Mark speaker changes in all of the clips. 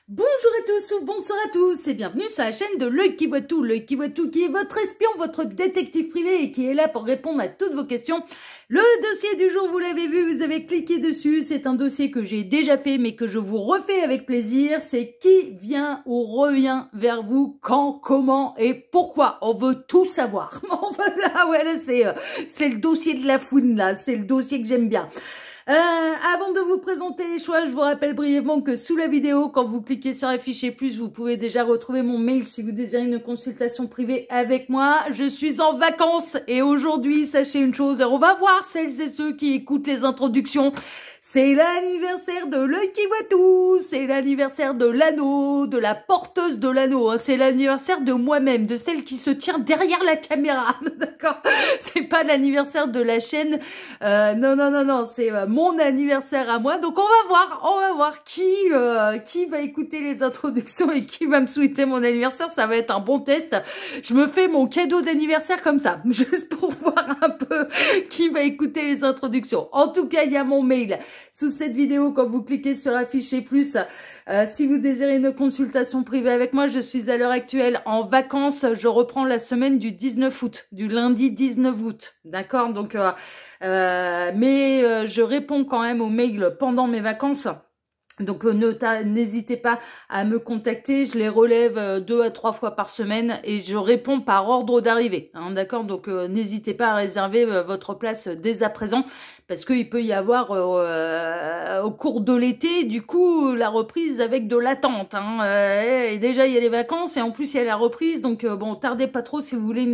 Speaker 1: Bonjour à tous ou bonsoir à tous et bienvenue sur la chaîne de L'Oeil qui voit tout. L'Oeil qui voit tout qui est votre espion, votre détective privé et qui est là pour répondre à toutes vos questions. Le dossier du jour, vous l'avez vu, vous avez cliqué dessus. C'est un dossier que j'ai déjà fait mais que je vous refais avec plaisir. C'est qui vient ou revient vers vous, quand, comment et pourquoi. On veut tout savoir. Ah ouais, là c'est le dossier de la fouine là, c'est le dossier que j'aime bien. Avant de vous présenter les choix, je vous rappelle brièvement que sous la vidéo, quand vous cliquez sur afficher plus, vous pouvez déjà retrouver mon mail si vous désirez une consultation privée avec moi. Je suis en vacances et aujourd'hui, sachez une chose, on va voir celles et ceux qui écoutent les introductions. C'est l'anniversaire de L'Oeil qui voit tout, c'est l'anniversaire de l'anneau, de la porteuse de l'anneau, hein. C'est l'anniversaire de moi-même, de celle qui se tient derrière la caméra, d'accord? C'est pas l'anniversaire de la chaîne, non, c'est mon anniversaire à moi, donc on va voir qui va écouter les introductions et qui va me souhaiter mon anniversaire. Ça va être un bon test. Je me fais mon cadeau d'anniversaire comme ça, juste pour voir un peu qui va écouter les introductions. En tout cas, il y a mon mail sous cette vidéo quand vous cliquez sur afficher plus. Si vous désirez une consultation privée avec moi, je suis à l'heure actuelle en vacances. Je reprends la semaine du 19 août, du lundi 19 août, d'accord? Donc, je réponds quand même aux mails pendant mes vacances. Donc n'hésitez pas à me contacter, je les relève 2 à 3 fois par semaine et je réponds par ordre d'arrivée, hein, d'accord? Donc n'hésitez pas à réserver votre place dès à présent parce qu'il peut y avoir au cours de l'été, du coup, la reprise avec de l'attente, hein, et déjà il y a les vacances et en plus il y a la reprise, donc bon, tardez pas trop si vous voulez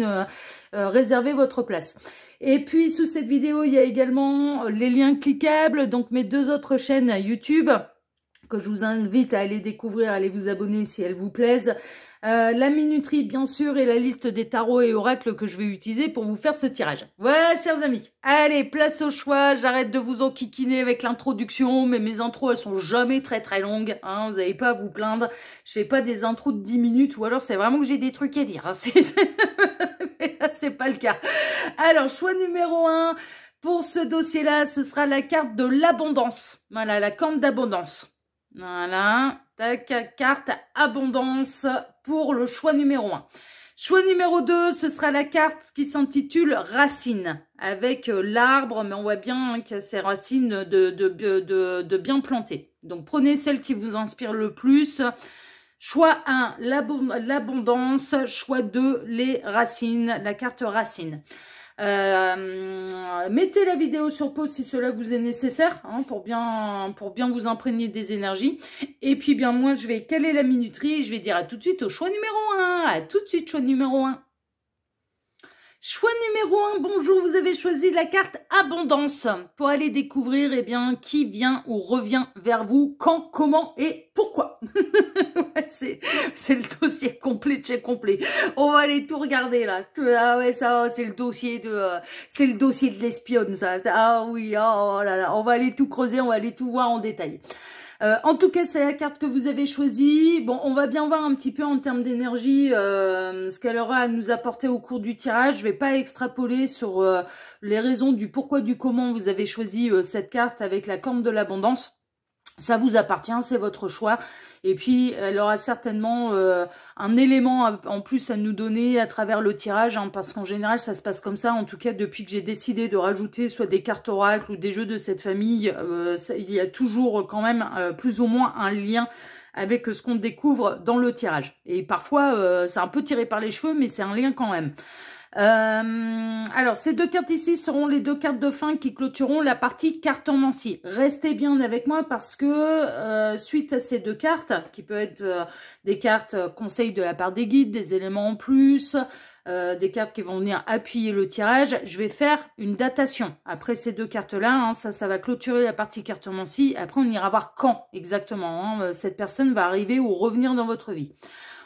Speaker 1: réserver votre place. Et puis sous cette vidéo, il y a également les liens cliquables, donc mes 2 autres chaînes YouTube que je vous invite à aller découvrir, à aller vous abonner si elles vous plaisent. La minuterie, bien sûr, et la liste des tarots et oracles que je vais utiliser pour vous faire ce tirage. Voilà, chers amis. Allez, place au choix. J'arrête de vous enquiquiner avec l'introduction, mais mes intros, elles sont jamais très longues. Hein, vous n'avez pas à vous plaindre. Je fais pas des intros de 10 minutes, ou alors c'est vraiment que j'ai des trucs à dire. Hein. Mais là, c'est pas le cas. Alors, choix numéro 1. Pour ce dossier-là, ce sera la carte de l'abondance. Voilà, la corne d'abondance. Voilà, tac, carte abondance pour le choix numéro 1. Choix numéro 2, ce sera la carte qui s'intitule Racines, avec l'arbre, mais on voit bien hein, qu'il y a ces racines de bien plantées. Donc prenez celle qui vous inspire le plus. Choix 1, l'abondance. Choix 2, les racines, la carte Racines. Mettez la vidéo sur pause si cela vous est nécessaire, hein, pour bien vous imprégner des énergies. Et puis bien moi je vais caler la minuterie et je vais dire à tout de suite au choix numéro 1. À tout de suite, choix numéro 1. Choix numéro 1, bonjour, vous avez choisi la carte Abondance pour aller découvrir qui vient ou revient vers vous, quand, comment et pourquoi. Ouais, c'est le dossier complet de chez complet. On va aller tout regarder là. Ah ouais, ça c'est le dossier de l'espionne ça. Ah oui, oh là là, on va aller tout creuser, on va aller tout voir en détail. En tout cas, c'est la carte que vous avez choisie. Bon, on va bien voir un petit peu en termes d'énergie ce qu'elle aura à nous apporter au cours du tirage. Je vais pas extrapoler sur les raisons du pourquoi, du comment vous avez choisi cette carte avec la corne de l'abondance. Ça vous appartient, c'est votre choix. Et puis, elle aura certainement un élément en plus à nous donner à travers le tirage, hein, parce qu'en général, ça se passe comme ça. En tout cas, depuis que j'ai décidé de rajouter soit des cartes oracles ou des jeux de cette famille, il y a toujours quand même plus ou moins un lien avec ce qu'on découvre dans le tirage. Et parfois, c'est un peu tiré par les cheveux, mais c'est un lien quand même. Alors, ces 2 cartes ici seront les 2 cartes de fin qui clôtureront la partie cartomancie. Restez bien avec moi parce que suite à ces 2 cartes, qui peuvent être des cartes conseils de la part des guides, des éléments en plus, des cartes qui vont venir appuyer le tirage, je vais faire une datation. Après ces 2 cartes-là, hein, ça va clôturer la partie cartomancie. Après, on ira voir quand exactement hein, cette personne va arriver ou revenir dans votre vie.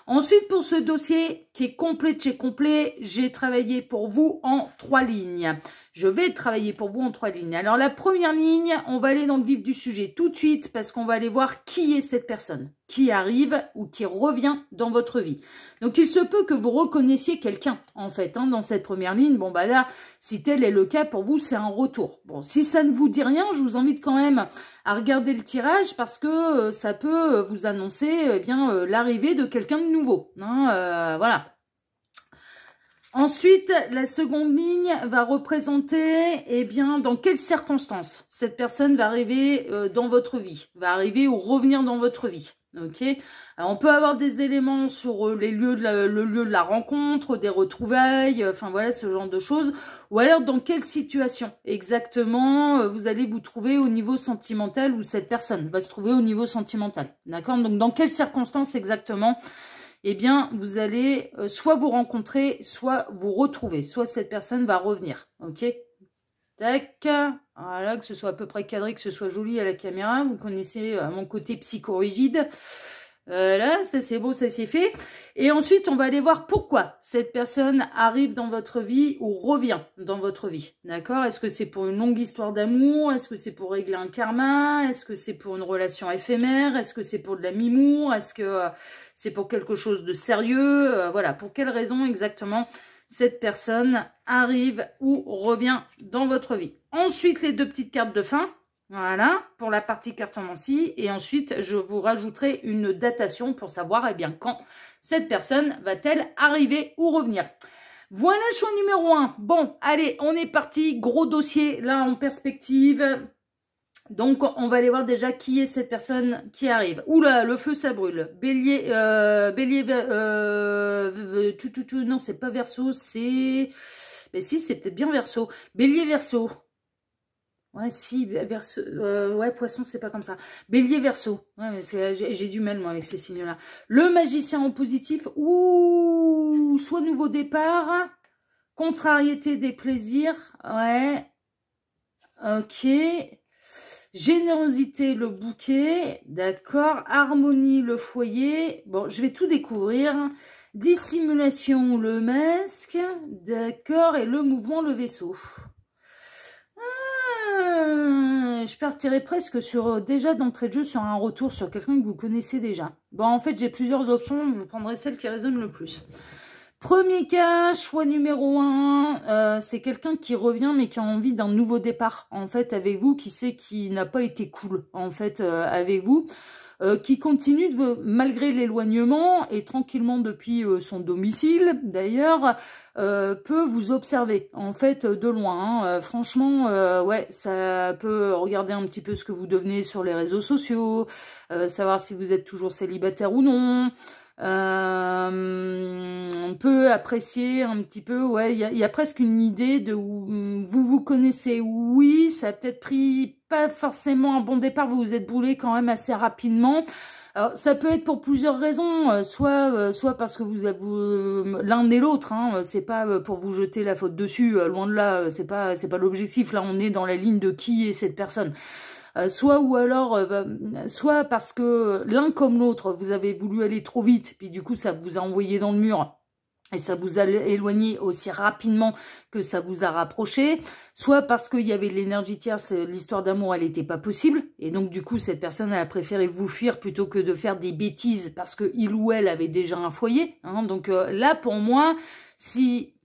Speaker 1: Ensuite, pour ce dossier qui est complet de chez complet, j'ai travaillé pour vous en 3 lignes. Je vais travailler pour vous en 3 lignes. Alors la première ligne, on va aller dans le vif du sujet tout de suite parce qu'on va aller voir qui est cette personne qui arrive ou qui revient dans votre vie. Donc il se peut que vous reconnaissiez quelqu'un en fait dans cette première ligne. Bon bah là, si tel est le cas pour vous, c'est un retour. Bon, si ça ne vous dit rien, je vous invite quand même à regarder le tirage parce que ça peut vous annoncer l'arrivée de quelqu'un de nouveau. Voilà. Ensuite, la seconde ligne va représenter, dans quelles circonstances cette personne va arriver dans votre vie, va arriver ou revenir dans votre vie. Ok. Alors, on peut avoir des éléments sur le lieu de la rencontre, des retrouvailles, enfin voilà, ce genre de choses. Ou alors, dans quelle situation exactement vous allez vous trouver au niveau sentimental ou cette personne va se trouver au niveau sentimental. D'accord. Donc, dans quelles circonstances exactement vous allez soit vous rencontrer, soit vous retrouver, soit cette personne va revenir, ok. Tac, voilà, que ce soit à peu près cadré, que ce soit joli à la caméra, vous connaissez mon côté psychorigide. Là, ça c'est beau, ça c'est fait. Et ensuite, on va aller voir pourquoi cette personne arrive dans votre vie ou revient dans votre vie. D'accord? Est-ce que c'est pour une longue histoire d'amour? Est-ce que c'est pour régler un karma? Est-ce que c'est pour une relation éphémère? Est-ce que c'est pour de la mimour? Est-ce que c'est pour quelque chose de sérieux? Voilà, pour quelle raison exactement cette personne arrive ou revient dans votre vie. Ensuite, les 2 petites cartes de fin. Voilà, pour la partie cartomancie. Et ensuite, je vous rajouterai une datation pour savoir quand cette personne va-t-elle arriver ou revenir. Voilà, choix numéro 1. Bon, allez, on est parti. Gros dossier, là, en perspective. Donc, on va aller voir déjà qui est cette personne qui arrive. Oula, le feu, ça brûle. Bélier, non, c'est pas Verseau, c'est... Mais si, c'est peut-être bien Verseau. Bélier, Verseau. Ouais, si, Verseau, ouais, Poisson, c'est pas comme ça. Bélier, Verseau. Ouais, mais j'ai du mal, moi, avec ces signes-là. Le magicien en positif, ou soit nouveau départ, contrariété des plaisirs, ouais, ok. Générosité, le bouquet, d'accord. Harmonie, le foyer. Bon, je vais tout découvrir. Dissimulation, le masque, d'accord. Et le mouvement, le vaisseau. Je partirais presque sur, déjà d'entrée de jeu, sur un retour sur quelqu'un que vous connaissez déjà. Bon, en fait, j'ai plusieurs options, vous prendrez celle qui résonne le plus. Premier cas, choix numéro 1, c'est quelqu'un qui revient mais qui a envie d'un nouveau départ, en fait, avec vous, qui n'a pas été cool, en fait, avec vous. Qui continue, malgré l'éloignement et tranquillement depuis son domicile, d'ailleurs, peut vous observer, en fait, de loin. Franchement, ouais, ça peut regarder un petit peu ce que vous devenez sur les réseaux sociaux, savoir si vous êtes toujours célibataire ou non. On peut apprécier un petit peu, ouais, il y a presque une idée de où vous connaissez, oui, ça a peut-être pris pas forcément un bon départ, vous vous êtes brûlé quand même assez rapidement. Alors, ça peut être pour plusieurs raisons, soit parce que vous l'un et l'autre, c'est pas pour vous jeter la faute dessus, loin de là, c'est pas l'objectif, là on est dans la ligne de qui est cette personne. Soit parce que l'un comme l'autre, vous avez voulu aller trop vite, puis du coup ça vous a envoyé dans le mur, et ça vous a éloigné aussi rapidement que ça vous a rapproché, soit parce qu'il y avait de l'énergie tierce, l'histoire d'amour, elle n'était pas possible, et donc du coup, cette personne, elle a préféré vous fuir plutôt que de faire des bêtises, parce que il ou elle avait déjà un foyer. Donc là, pour moi, si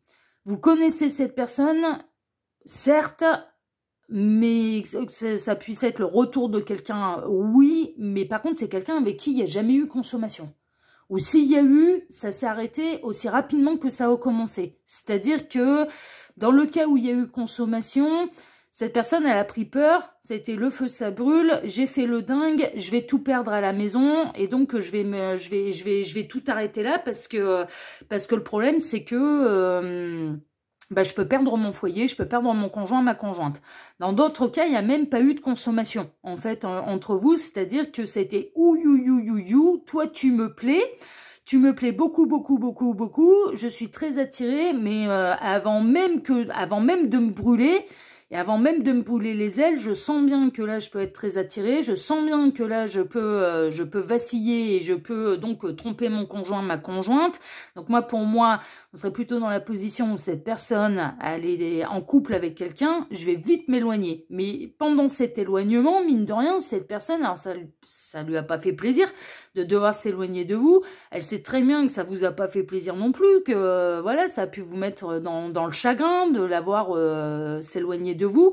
Speaker 1: vous connaissez cette personne, certes, mais que ça puisse être le retour de quelqu'un, oui, mais par contre, c'est quelqu'un avec qui il n'y a jamais eu consommation. Ou s'il y a eu, ça s'est arrêté aussi rapidement que ça a commencé. C'est-à-dire que dans le cas où il y a eu consommation, cette personne, elle a pris peur, ça a été le feu, ça brûle, j'ai fait le dingue, je vais tout perdre à la maison, et donc je vais tout arrêter là parce que le problème, c'est que... je peux perdre mon foyer, je peux perdre mon conjoint, ma conjointe. Dans d'autres cas, il n'y a même pas eu de consommation, en fait, entre vous. C'est-à-dire que c'était toi tu me plais beaucoup, beaucoup, beaucoup, beaucoup. Je suis très attirée, mais avant même de me brûler, Et avant même de me brûler les ailes, je sens bien que là, je peux être très attirée. Je sens bien que là, je peux vaciller et je peux donc tromper mon conjoint, ma conjointe. Donc moi, pour moi, on serait plutôt dans la position où cette personne, elle est en couple avec quelqu'un. Je vais vite m'éloigner. Mais pendant cet éloignement, mine de rien, cette personne, alors ça lui a pas fait plaisir de devoir s'éloigner de vous. Elle sait très bien que ça vous a pas fait plaisir non plus, que voilà, ça a pu vous mettre dans le chagrin de l'avoir s'éloigner de vous.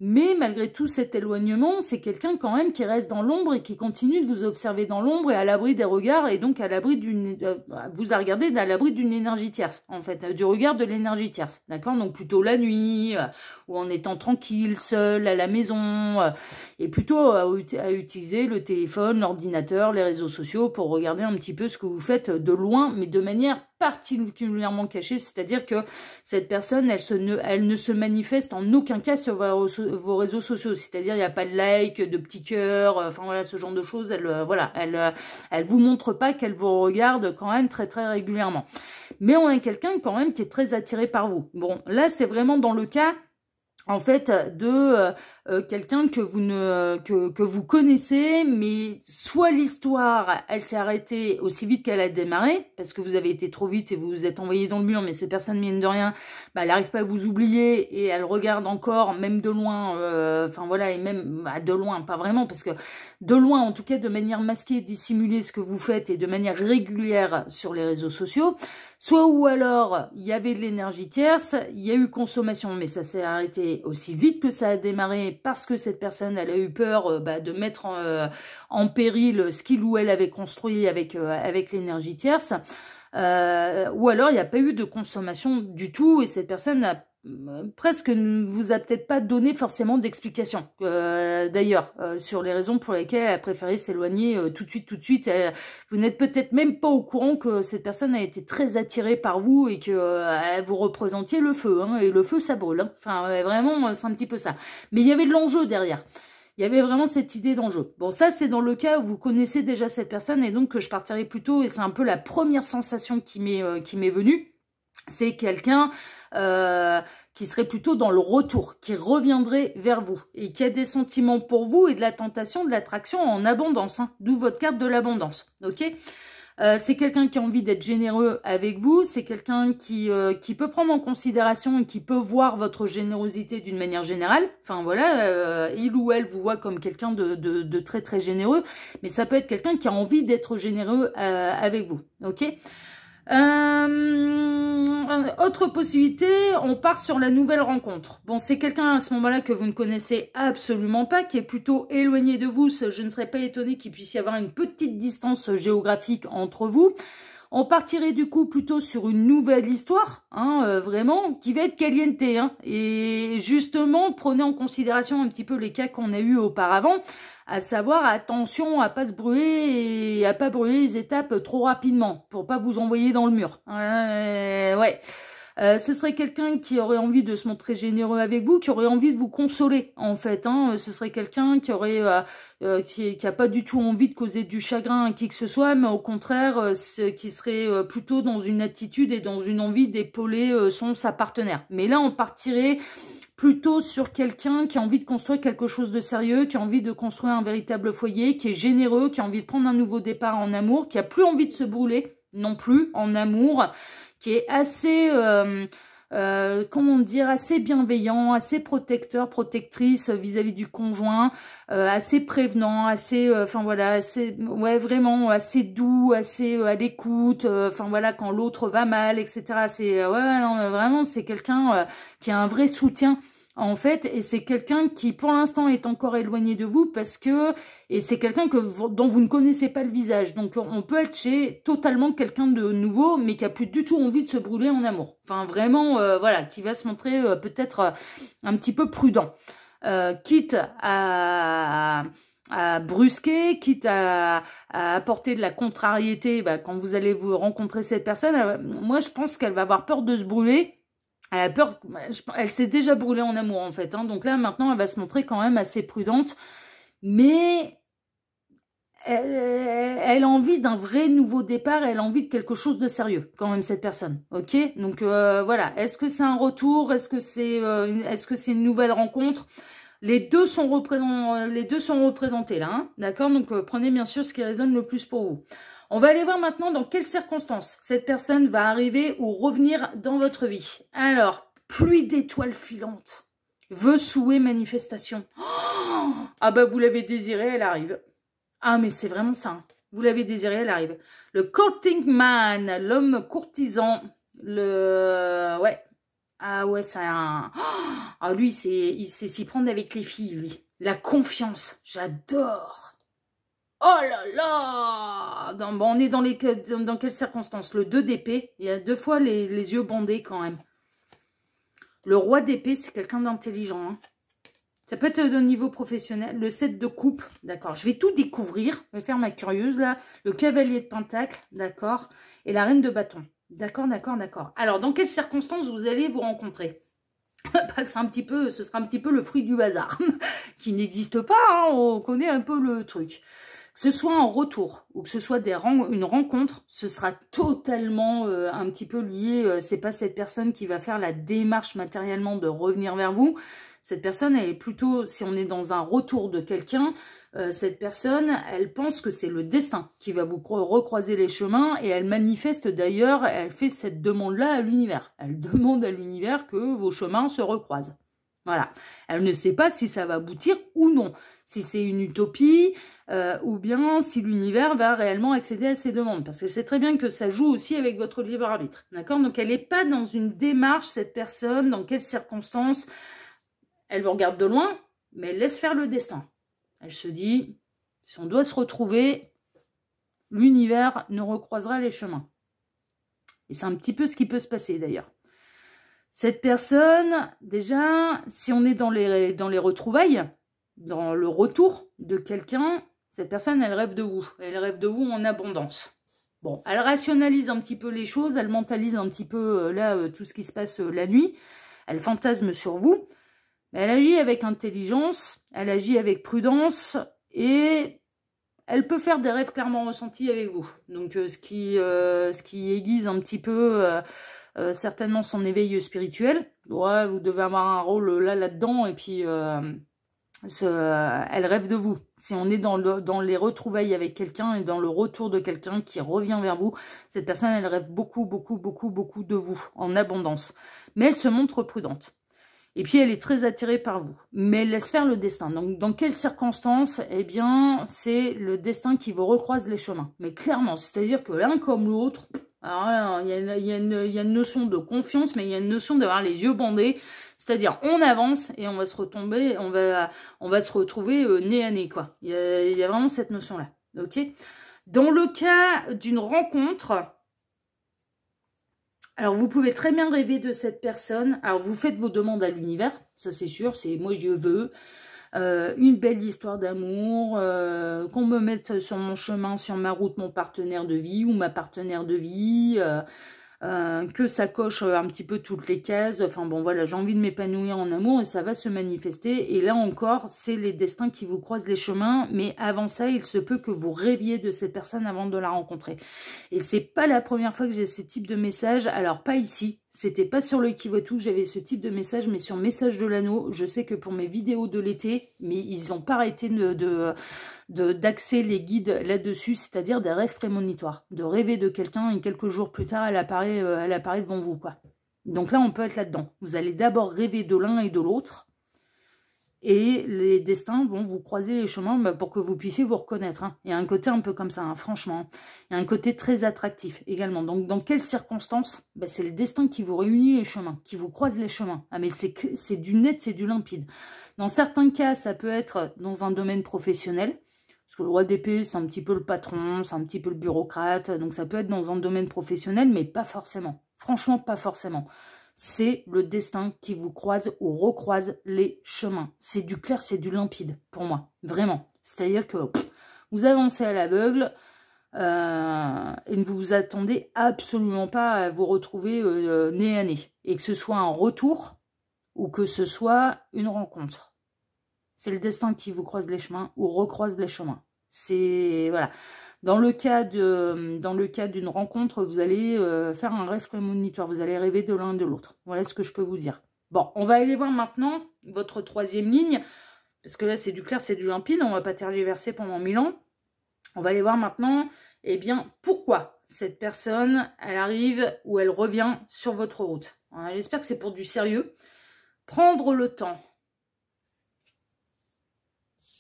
Speaker 1: Mais malgré tout cet éloignement, c'est quelqu'un quand même qui reste dans l'ombre et qui continue de vous observer dans l'ombre et à l'abri des regards et donc à l'abri d'une vous a regardé à l'abri d'une énergie tierce, en fait, du regard de l'énergie tierce, d'accord? Donc plutôt la nuit ou en étant tranquille, seul à la maison et plutôt à utiliser le téléphone, l'ordinateur, les réseaux sociaux pour regarder un petit peu ce que vous faites de loin, mais de manière particulièrement cachée, c'est-à-dire que cette personne, elle ne se manifeste en aucun cas sur vos réseaux sociaux, c'est-à-dire il n'y a pas de like, de petits cœurs, enfin voilà, ce genre de choses, elle vous montre pas qu'elle vous regarde quand même très très régulièrement. Mais on a quelqu'un quand même qui est très attiré par vous. Bon, là c'est vraiment dans le cas en fait de quelqu'un que vous connaissez, mais soit l'histoire elle s'est arrêtée aussi vite qu'elle a démarré parce que vous avez été trop vite et vous vous êtes envoyé dans le mur, mais ces personnes mine de rien, bah, elle n'arrive pas à vous oublier et elle regarde encore même de loin, enfin voilà, et même de loin, pas vraiment, parce que de loin en tout cas de manière masquée, dissimulée ce que vous faites et de manière régulière sur les réseaux sociaux. Soit ou alors, il y avait de l'énergie tierce, il y a eu consommation, mais ça s'est arrêté aussi vite que ça a démarré parce que cette personne, elle a eu peur de mettre en péril ce qu'il ou elle avait construit avec l'énergie tierce. Ou alors, il n'y a pas eu de consommation du tout et cette personne a presque ne vous a peut-être pas donné forcément d'explication d'ailleurs sur les raisons pour lesquelles elle a préféré s'éloigner tout de suite. Vous n'êtes peut-être même pas au courant que cette personne a été très attirée par vous et que vous représentiez le feu, hein, et le feu ça brûle, hein. Enfin vraiment c'est un petit peu ça, mais il y avait de l'enjeu derrière. Il y avait vraiment cette idée d'enjeu. Bon, ça, c'est dans le cas où vous connaissez déjà cette personne et donc que je partirai plutôt, et c'est un peu la première sensation qui m'est venue. C'est quelqu'un qui serait plutôt dans le retour, qui reviendrait vers vous et qui a des sentiments pour vous et de la tentation, de l'attraction en abondance, hein, d'où votre carte de l'abondance, ok? C'est quelqu'un qui a envie d'être généreux avec vous, c'est quelqu'un qui peut prendre en considération et qui peut voir votre générosité d'une manière générale. Enfin voilà, il ou elle vous voit comme quelqu'un de très très généreux, mais ça peut être quelqu'un qui a envie d'être généreux avec vous, ok? Autre possibilité, on part sur la nouvelle rencontre. Bon, c'est quelqu'un à ce moment-là que vous ne connaissez absolument pas, qui est plutôt éloigné de vous. Je ne serais pas étonnée qu'il puisse y avoir une petite distance géographique entre vous. On partirait du coup plutôt sur une nouvelle histoire, hein, vraiment, qui va être caliente, hein, et justement, prenez en considération un petit peu les cas qu'on a eu auparavant, à savoir, attention à pas se brûler et à pas brûler les étapes trop rapidement, pour pas vous envoyer dans le mur. Ouais. Ce serait quelqu'un qui aurait envie de se montrer généreux avec vous, qui aurait envie de vous consoler, en fait, hein. Ce serait quelqu'un qui aurait qui a pas du tout envie de causer du chagrin à qui que ce soit, mais au contraire, qui serait plutôt dans une attitude et dans une envie d'épauler sa partenaire. Mais là, on partirait plutôt sur quelqu'un qui a envie de construire quelque chose de sérieux, qui a envie de construire un véritable foyer, qui est généreux, qui a envie de prendre un nouveau départ en amour, qui a plus envie de se brûler non plus en amour, qui est assez, comment dire, assez bienveillant, assez protecteur, protectrice vis-à-vis du conjoint, assez prévenant, assez, enfin voilà, assez, ouais, vraiment assez doux, assez à l'écoute, enfin voilà, quand l'autre va mal, etc. C'est, ouais, non, vraiment, c'est quelqu'un qui a un vrai soutien. En fait, et c'est quelqu'un qui, pour l'instant, est encore éloigné de vous parce que, et c'est quelqu'un dont vous ne connaissez pas le visage. Donc, on peut être chez totalement quelqu'un de nouveau, mais qui a plus du tout envie de se brûler en amour. Enfin, vraiment, voilà, qui va se montrer peut-être un petit peu prudent. Quitte à brusquer, quitte à apporter de la contrariété, quand vous allez vous rencontrer cette personne, moi, je pense qu'elle va avoir peur de se brûler. Elle a peur, elle s'est déjà brûlée en amour en fait, hein, donc là maintenant elle va se montrer quand même assez prudente, mais elle a envie d'un vrai nouveau départ, elle a envie de quelque chose de sérieux, quand même, cette personne, ok? Donc, voilà, est-ce que c'est un retour? Est-ce que c'est une nouvelle rencontre? Les deux sont représentés, là, hein, d'accord? Donc, prenez bien sûr ce qui résonne le plus pour vous. On va aller voir maintenant dans quelles circonstances cette personne va arriver ou revenir dans votre vie. Alors, pluie d'étoiles filantes, vœux, souhaits, manifestations. Oh, ah bah, vous l'avez désiré, elle arrive. Ah, mais c'est vraiment ça. Hein. Vous l'avez désiré, elle arrive. Le courting man, l'homme courtisan. Ouais. Ah ouais, c'est un... Ah, lui, il sait s'y prendre avec les filles, lui. La confiance. J'adore. Oh là là. Bon, on est dans quelles circonstances? Le 2 d'épée. Il y a 2 fois les yeux bandés, quand même. Le roi d'épée, c'est quelqu'un d'intelligent, hein. Ça peut être au niveau professionnel. Le 7 de coupe, d'accord. Je vais tout découvrir. Je vais faire ma curieuse, là. Le cavalier de pentacle, d'accord. Et la reine de bâton. D'accord, d'accord, d'accord. Alors, dans quelles circonstances vous allez vous rencontrer? Ce sera un petit peu le fruit du hasard. Qui n'existe pas, hein, on connaît un peu le truc. Que ce soit en retour ou que ce soit une rencontre, ce sera totalement un petit peu lié. C'est pas cette personne qui va faire la démarche matériellement de revenir vers vous. Cette personne, elle est plutôt, si on est dans un retour de quelqu'un, cette personne, elle pense que c'est le destin qui va vous recroiser les chemins et elle manifeste d'ailleurs, elle fait cette demande-là à l'univers. Elle demande à l'univers que vos chemins se recroisent. Voilà. Elle ne sait pas si ça va aboutir ou non. Si c'est une utopie ou bien si l'univers va réellement accéder à ses demandes. Parce qu'elle sait très bien que ça joue aussi avec votre libre arbitre. D'accord? Donc, elle n'est pas dans une démarche, cette personne, dans quelles circonstances. Elle vous regarde de loin, mais elle laisse faire le destin. Elle se dit, si on doit se retrouver, l'univers nous recroisera les chemins. Et c'est un petit peu ce qui peut se passer d'ailleurs. Cette personne, déjà, si on est dans les retrouvailles, dans le retour de quelqu'un, cette personne, elle rêve de vous. Elle rêve de vous en abondance. Bon, elle rationalise un petit peu les choses, elle mentalise un petit peu tout ce qui se passe la nuit. Elle fantasme sur vous. Elle agit avec intelligence, elle agit avec prudence et elle peut faire des rêves clairement ressentis avec vous. Donc, ce qui aiguise un petit peu certainement son éveil spirituel. Ouais, vous devez avoir un rôle là-dedans et puis elle rêve de vous. Si on est dans les retrouvailles avec quelqu'un et dans le retour de quelqu'un qui revient vers vous, cette personne, elle rêve beaucoup, beaucoup, beaucoup, beaucoup de vous, en abondance. Mais elle se montre prudente. Et puis, elle est très attirée par vous. Mais elle laisse faire le destin. Donc, dans quelles circonstances? Eh bien, c'est le destin qui vous recroise les chemins. Mais clairement, c'est-à-dire que l'un comme l'autre, il y a une notion de confiance, mais il y a une notion d'avoir les yeux bandés. C'est-à-dire, on avance et on va se retomber, on va se retrouver nez à nez, quoi. Il y a vraiment cette notion-là. Ok? Dans le cas d'une rencontre... Alors, vous pouvez très bien rêver de cette personne. Alors, vous faites vos demandes à l'univers, ça c'est sûr, c'est moi je veux. Une belle histoire d'amour, qu'on me mette sur mon chemin, sur ma route, mon partenaire de vie ou ma partenaire de vie, que ça coche un petit peu toutes les cases. Enfin bon, voilà, j'ai envie de m'épanouir en amour et ça va se manifester. Et là encore, c'est les destins qui vous croisent les chemins. Mais avant ça, il se peut que vous rêviez de cette personne avant de la rencontrer. Et c'est pas la première fois que j'ai ce type de message. Alors, pas ici. C'était pas sur le Qui voit tout que j'avais ce type de message, mais sur Message de l'Anneau. Je sais que pour mes vidéos de l'été, mais ils n'ont pas arrêté d'axer les guides là-dessus, c'est-à-dire des rêves prémonitoires. De rêver de quelqu'un et quelques jours plus tard, elle apparaît devant vous, quoi. Donc là, on peut être là-dedans. Vous allez d'abord rêver de l'un et de l'autre. Et les destins vont vous croiser les chemins pour que vous puissiez vous reconnaître. Hein. Il y a un côté un peu comme ça, hein, franchement. Il y a un côté très attractif également. Donc, dans quelles circonstances? C'est le destin qui vous réunit les chemins, qui vous croise les chemins. Ah, mais c'est du net, c'est du limpide. Dans certains cas, ça peut être dans un domaine professionnel. Parce que le roi d'épée, c'est un petit peu le patron, c'est un petit peu le bureaucrate. Donc, ça peut être dans un domaine professionnel, mais pas forcément. Franchement, pas forcément. C'est le destin qui vous croise ou recroise les chemins. C'est du clair, c'est du limpide, pour moi. Vraiment. C'est-à-dire que vous avancez à l'aveugle et ne vous attendez absolument pas à vous retrouver nez à nez. Et que ce soit un retour ou que ce soit une rencontre. C'est le destin qui vous croise les chemins ou recroise les chemins. C'est voilà. Dans le cas d'une rencontre, vous allez faire un rêve prémonitoire. Vous allez rêver de l'un et de l'autre. Voilà ce que je peux vous dire. Bon, on va aller voir maintenant votre troisième ligne. Parce que là, c'est du clair, c'est du limpide. On ne va pas tergiverser pendant 1000 ans. On va aller voir maintenant, eh bien, pourquoi cette personne, elle arrive ou elle revient sur votre route. J'espère que c'est pour du sérieux. Prendre le temps.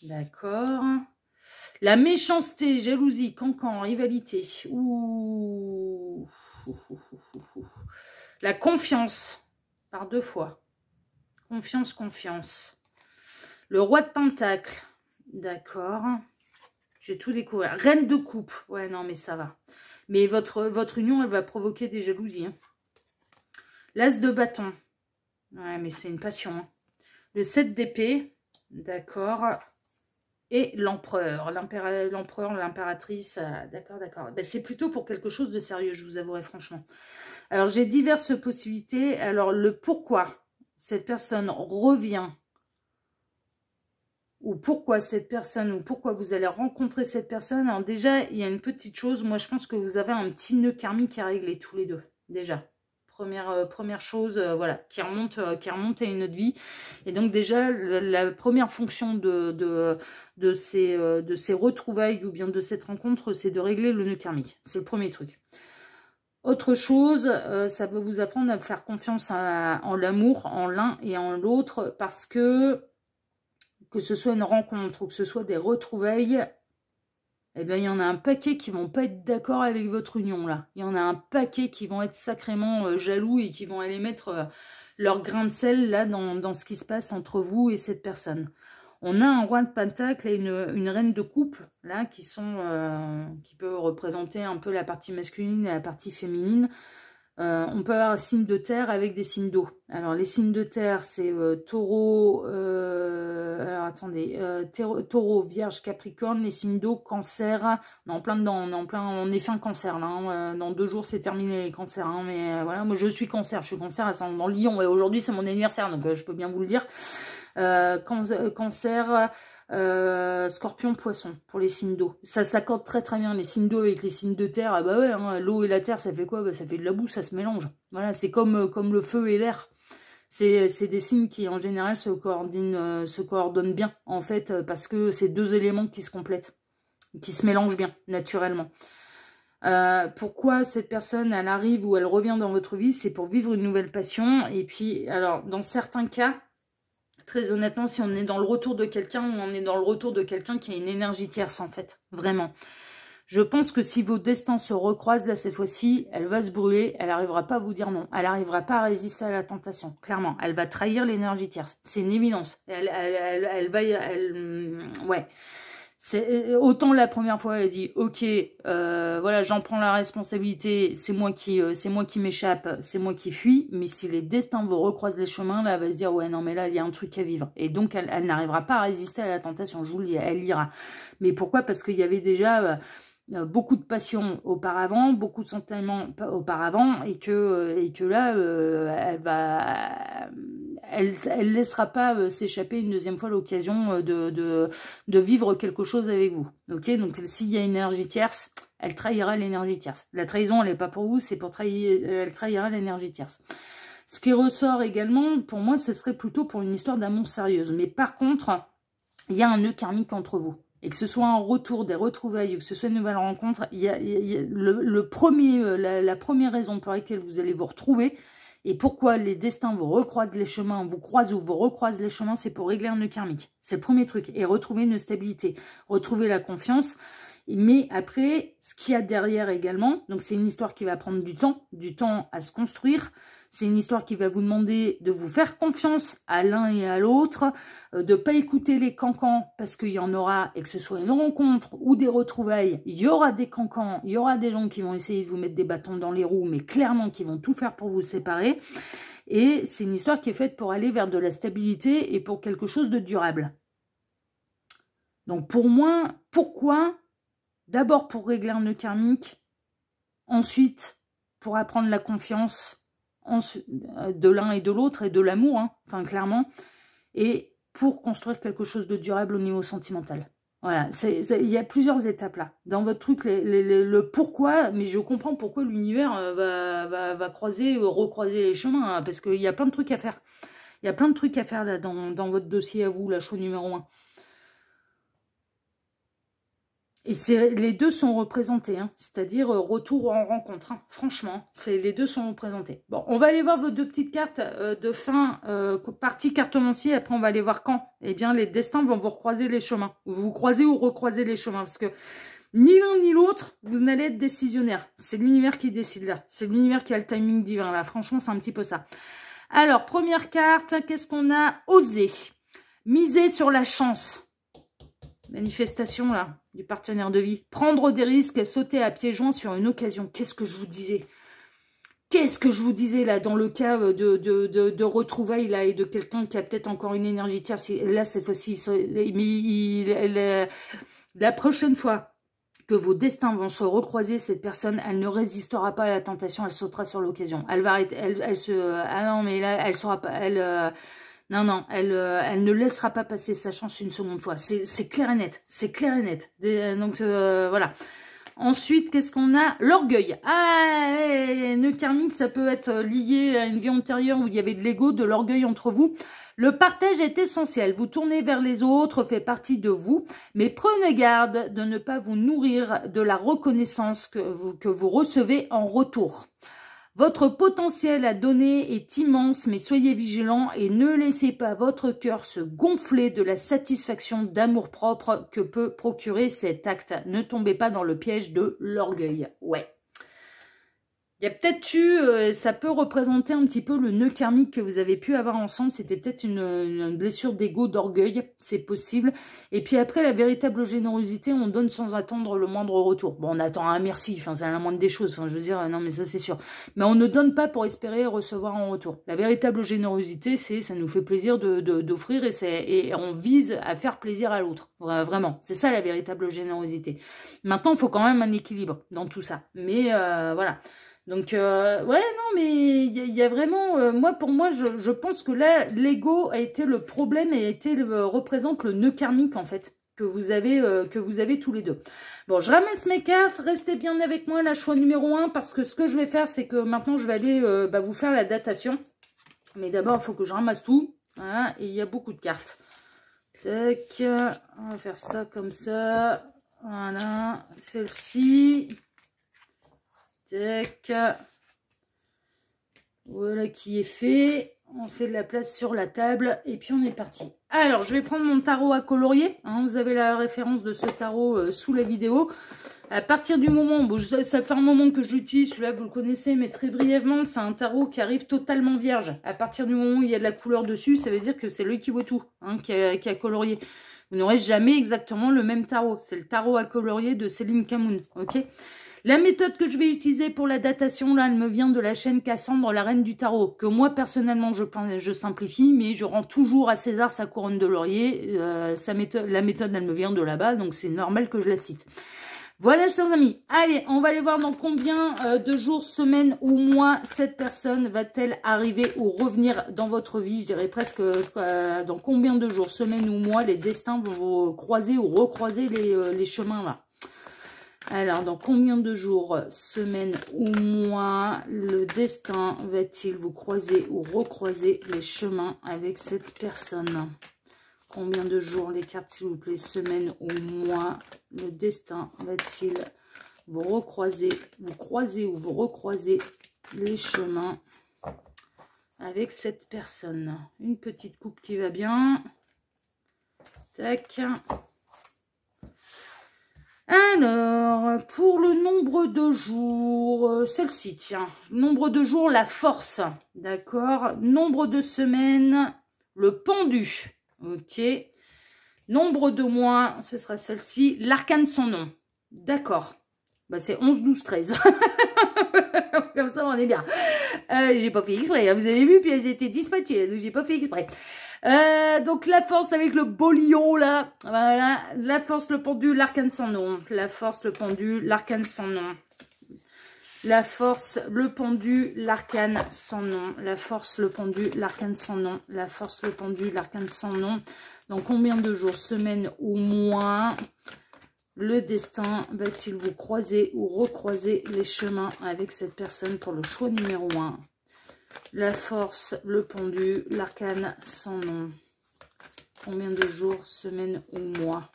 Speaker 1: D'accord. La méchanceté, jalousie, cancan, rivalité. Ouh. La confiance, par 2 fois. Confiance, confiance. Le roi de pentacle. D'accord. J'ai tout découvert. Reine de coupe. Ouais, non, mais ça va. Mais votre union, elle va provoquer des jalousies. Hein. L'as de bâton. Ouais, mais c'est une passion. Hein. Le 7 d'épée. D'accord. Et l'empereur. L'empereur, l'impératrice. D'accord, d'accord. Ben, c'est plutôt pour quelque chose de sérieux, je vous avouerai franchement. Alors, j'ai diverses possibilités. Alors, le pourquoi cette personne revient, ou pourquoi cette personne, ou pourquoi vous allez rencontrer cette personne. Alors déjà, il y a une petite chose. Moi, je pense que vous avez un petit nœud karmique à régler tous les deux. Déjà. Première chose, voilà, qui remonte à une autre vie. Et donc déjà, la première fonction de ces retrouvailles ou bien de cette rencontre, c'est de régler le nœud karmique. C'est le premier truc. Autre chose, ça peut vous apprendre à faire confiance en l'amour, en l'un et en l'autre, parce que ce soit une rencontre ou que ce soit des retrouvailles, eh bien, il y en a un paquet qui vont pas être d'accord avec votre union, là. Il y en a un paquet qui vont être sacrément jaloux et qui vont aller mettre leur grain de sel, là, dans ce qui se passe entre vous et cette personne. On a un roi de pentacle et une reine de coupe, là, qui peut représenter un peu la partie masculine et la partie féminine. On peut avoir un signe de terre avec des signes d'eau. Alors, les signes de terre, c'est taureau, alors attendez, taureau, vierge, capricorne, les signes d'eau, cancer. On est en plein dedans, on est fin cancer, là. Hein, dans 2 jours, c'est terminé les cancers. Hein, mais voilà, moi, je suis cancer ascendant Lion. Et aujourd'hui, c'est mon anniversaire, donc je peux bien vous le dire. Cancer... Scorpion, poisson pour les signes d'eau. Ça s'accorde très très bien, les signes d'eau avec les signes de terre. Ah bah ouais, hein, l'eau et la terre, ça fait quoi? Bah, ça fait de la boue, ça se mélange. Voilà, c'est comme le feu et l'air. C'est des signes qui en général se coordonnent bien en fait, parce que c'est 2 éléments qui se complètent, qui se mélangent bien naturellement. Pourquoi cette personne elle arrive ou elle revient dans votre vie? C'est pour vivre une nouvelle passion. Et puis alors dans certains cas, très honnêtement, si on est dans le retour de quelqu'un, ou on est dans le retour de quelqu'un qui a une énergie tierce, en fait. Vraiment. Je pense que si vos destins se recroisent, là, cette fois-ci, elle va se brûler. Elle n'arrivera pas à vous dire non. Elle n'arrivera pas à résister à la tentation. Clairement. Elle va trahir l'énergie tierce. C'est une évidence. Ouais. Autant la première fois, elle dit, ok, voilà, j'en prends la responsabilité, c'est moi qui m'échappe, c'est moi qui fuis, mais si les destins vous recroisent les chemins, là, elle va se dire, ouais, non, mais là, il y a un truc à vivre. Et donc, elle n'arrivera pas à résister à la tentation, je vous le dis, elle ira. Mais pourquoi? Parce qu'il y avait déjà... beaucoup de passion auparavant, beaucoup de sentiments auparavant, et que là, elle laissera pas s'échapper une deuxième fois l'occasion de vivre quelque chose avec vous. Ok, donc s'il y a une énergie tierce, elle trahira l'énergie tierce. La trahison, elle n'est pas pour vous, c'est pour trahir, elle trahira l'énergie tierce. Ce qui ressort également, pour moi, ce serait plutôt pour une histoire d'amour sérieuse. Mais par contre, il y a un nœud karmique entre vous. Et que ce soit un retour, des retrouvailles, ou que ce soit une nouvelle rencontre, il y a la première raison pour laquelle vous allez vous retrouver, et pourquoi les destins vous recroisent les chemins, vous croisent ou vous recroisent les chemins, c'est pour régler un nœud karmique. C'est le premier truc. Et retrouver une stabilité, retrouver la confiance. Mais après, ce qu'il y a derrière également, donc c'est une histoire qui va prendre du temps à se construire. C'est une histoire qui va vous demander de vous faire confiance à l'un et à l'autre, de ne pas écouter les cancans parce qu'il y en aura, et que ce soit une rencontre ou des retrouvailles, il y aura des cancans, il y aura des gens qui vont essayer de vous mettre des bâtons dans les roues, mais clairement qui vont tout faire pour vous séparer. Et c'est une histoire qui est faite pour aller vers de la stabilité et pour quelque chose de durable. Donc pour moi, pourquoi? D'abord pour régler un nœud karmique, ensuite pour apprendre la confiance de l'un et de l'autre, et de l'amour, hein, enfin clairement, et pour construire quelque chose de durable au niveau sentimental. Voilà, il y a plusieurs étapes là. Dans votre truc, le pourquoi, mais je comprends pourquoi l'univers va croiser, recroiser les chemins, hein, parce qu'il y a plein de trucs à faire. Il y a plein de trucs à faire là dans votre dossier à vous, la choix numéro 1. Et les deux sont représentés, hein, c'est-à-dire retour en rencontre. Hein. Franchement, les deux sont représentés. Bon, on va aller voir vos deux petites cartes de fin, partie cartomancier. Après, on va aller voir quand. Eh bien, les destins vont vous recroiser les chemins. Vous croisez ou recroisez les chemins. Parce que ni l'un ni l'autre, vous n'allez être décisionnaire. C'est l'univers qui décide là. C'est l'univers qui a le timing divin là. Franchement, c'est un petit peu ça. Alors, première carte, qu'est-ce qu'on a? Oser. Miser sur la chance. Manifestation là, du partenaire de vie. Prendre des risques et sauter à pieds joints sur une occasion. Qu'est-ce que je vous disais? Qu'est-ce que je vous disais là dans le cas de retrouvailles là et de quelqu'un qui a peut-être encore une énergie tierce. Là, cette fois-ci, la prochaine fois que vos destins vont se recroiser, cette personne, elle ne résistera pas à la tentation, elle sautera sur l'occasion. Elle va arrêter, ah non, mais là, elle sera pas, non, elle ne laissera pas passer sa chance une seconde fois. C'est clair et net. C'est clair et net. Donc, voilà. Ensuite, qu'est-ce qu'on a? L'orgueil. Ah, nœud karmique, ça peut être lié à une vie antérieure où il y avait de l'ego, de l'orgueil entre vous. Le partage est essentiel. Vous tournez vers les autres, fait partie de vous. Mais prenez garde de ne pas vous nourrir de la reconnaissance que vous recevez en retour. Votre potentiel à donner est immense, mais soyez vigilants et ne laissez pas votre cœur se gonfler de la satisfaction d'amour-propre que peut procurer cet acte. Ne tombez pas dans le piège de l'orgueil. Ouais. Il y a peut-être eu, ça peut représenter un petit peu le nœud karmique que vous avez pu avoir ensemble. C'était peut-être une blessure d'ego, d'orgueil, c'est possible. Et puis après, la véritable générosité, on donne sans attendre le moindre retour. Bon, on attend un merci, enfin, c'est la moindre des choses. Enfin, je veux dire, non, mais ça, c'est sûr. Mais on ne donne pas pour espérer recevoir en retour. La véritable générosité, ça nous fait plaisir d'offrir et on vise à faire plaisir à l'autre. Vraiment, c'est ça la véritable générosité. Maintenant, il faut quand même un équilibre dans tout ça. Mais voilà. Donc, ouais, non, mais il y a vraiment... pour moi, je pense que là, l'ego a été le problème et représente le nœud karmique, en fait, que vous avez tous les deux. Bon, je ramasse mes cartes. Restez bien avec moi, la choix numéro 1, parce que ce que je vais faire, c'est que maintenant, je vais aller vous faire la datation. Mais d'abord, il faut que je ramasse tout. Voilà, et il y a beaucoup de cartes. Tac, on va faire ça comme ça. Voilà, celle-ci... Tac. Voilà qui est fait. On fait de la place sur la table et puis on est parti. Alors, je vais prendre mon tarot à colorier. Hein, vous avez la référence de ce tarot sous la vidéo. À partir du moment, bon, ça fait un moment que je l'utilise, celui-là vous le connaissez, mais très brièvement, c'est un tarot qui arrive totalement vierge. À partir du moment où il y a de la couleur dessus, ça veut dire que c'est l'œil qui voit tout, hein, qui a colorié. Vous n'aurez jamais exactement le même tarot. C'est le tarot à colorier de Céline Camoun, ok ? La méthode que je vais utiliser pour la datation, là, elle me vient de la chaîne Cassandre, la reine du tarot, que moi, personnellement, je simplifie, mais je rends toujours à César sa couronne de laurier. La méthode, elle me vient de là-bas, donc c'est normal que je la cite. Voilà, chers amis. Allez, on va aller voir dans combien de jours, semaines ou mois cette personne va-t-elle arriver ou revenir dans votre vie. Je dirais presque dans combien de jours, semaines ou mois, les destins vont vous croiser ou recroiser les chemins là. Alors, dans combien de jours, semaines ou mois, le destin va-t-il vous croiser ou recroiser les chemins avec cette personne? Combien de jours, les cartes s'il vous plaît, semaines ou mois, le destin va-t-il vous croiser ou vous recroiser les chemins avec cette personne? Une petite coupe qui va bien. Tac. Alors, pour le nombre de jours, celle-ci, tiens, nombre de jours, la force, d'accord. Nombre de semaines, le pendu, ok. Nombre de mois, ce sera celle-ci, l'arcane sans nom, d'accord. Bah, c'est 11, 12, 13. Comme ça, on est bien. J'ai pas fait exprès, hein, vous avez vu, puis j'ai été dispatchée, donc j'ai pas fait exprès. Donc la force avec le beau lion là, voilà, la force, le pendu, l'arcane sans nom, la force, le pendu, l'arcane sans nom. La force, le pendu, l'arcane sans nom. La force, le pendu, l'arcane sans nom. La force, le pendu, l'arcane sans nom. Dans combien de jours, semaines ou mois, le destin va-t-il vous croiser ou recroiser les chemins avec cette personne pour le choix numéro 1? La force, le pendu, l'arcane sans nom. Combien de jours, semaines ou mois?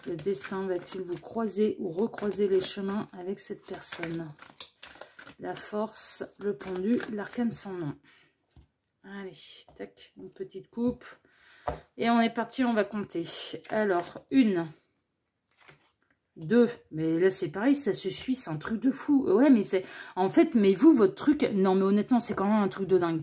Speaker 1: Le destin va-t-il vous croiser ou recroiser les chemins avec cette personne? La force, le pendu, l'arcane sans nom. Allez, tac, une petite coupe. Et on est parti, on va compter. Alors, 1, 2, mais là c'est pareil, ça se suit, c'est un truc de fou. Ouais, mais c'est... En fait, mais vous, votre truc... Non, mais honnêtement, c'est quand même un truc de dingue.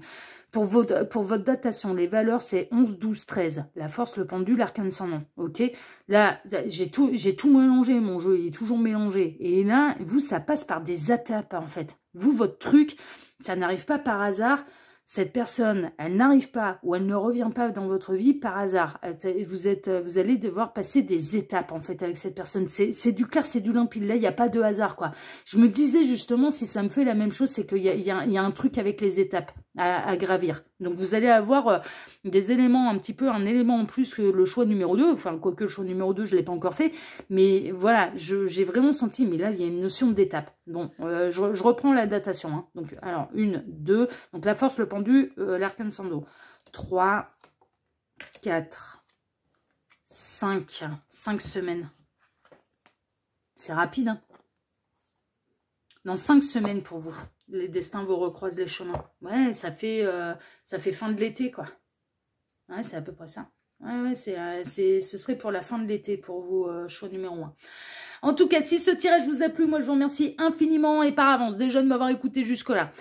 Speaker 1: Pour votre datation, les valeurs, c'est 11, 12, 13. La force, le pendu, l'arcane sans nom. Ok. Là, j'ai tout mélangé. Mon jeu, il est toujours mélangé. Et là, vous, ça passe par des étapes, en fait. Vous, votre truc, ça n'arrive pas par hasard. Cette personne, elle n'arrive pas ou elle ne revient pas dans votre vie par hasard. Vous allez devoir passer des étapes, en fait, avec cette personne. C'est du clair, c'est du limpide. Là, il n'y a pas de hasard, quoi. Je me disais, justement, si ça me fait la même chose, c'est qu'il y a un truc avec les étapes à gravir. Donc, vous allez avoir des éléments, un élément en plus que le choix numéro 2. Enfin, quoique le choix numéro 2, je ne l'ai pas encore fait. Mais voilà, j'ai vraiment senti, mais là, il y a une notion d'étape. Bon, je reprends la datation. Hein. Donc, alors, 1, 2. Donc, la force, le pendu, l'arcane sans dos. 3, 4, 5. 5 semaines. C'est rapide, hein. Dans 5 semaines pour vous. Les destins vous recroisent les chemins. Ouais, ça fait fin de l'été, quoi. Ouais, c'est à peu près ça. Ouais, ce serait pour la fin de l'été pour vous, choix numéro 1. En tout cas, si ce tirage vous a plu, moi je vous remercie infiniment et par avance déjà de m'avoir écouté jusque-là.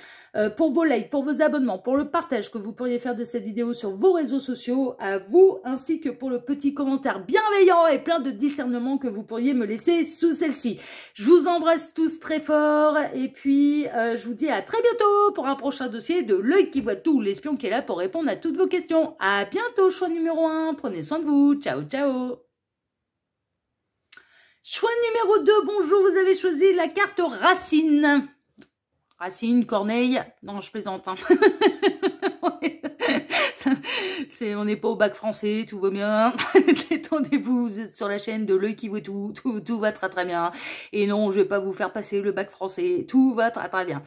Speaker 1: Pour vos likes, pour vos abonnements, pour le partage que vous pourriez faire de cette vidéo sur vos réseaux sociaux, à vous, ainsi que pour le petit commentaire bienveillant et plein de discernement que vous pourriez me laisser sous celle-ci. Je vous embrasse tous très fort et puis je vous dis à très bientôt pour un prochain dossier de l'œil qui voit tout, l'espion qui est là pour répondre à toutes vos questions. À bientôt, choix numéro 1, prenez soin de vous, ciao ciao. Choix numéro 2, bonjour, vous avez choisi la carte Racine. Racine, Corneille, non je plaisante. Hein. On n'est pas au bac français, tout va bien. Détendez-vous, vous êtes sur la chaîne de l'œil qui voit tout, tout va très très bien. Et non, je vais pas vous faire passer le bac français, tout va très très bien.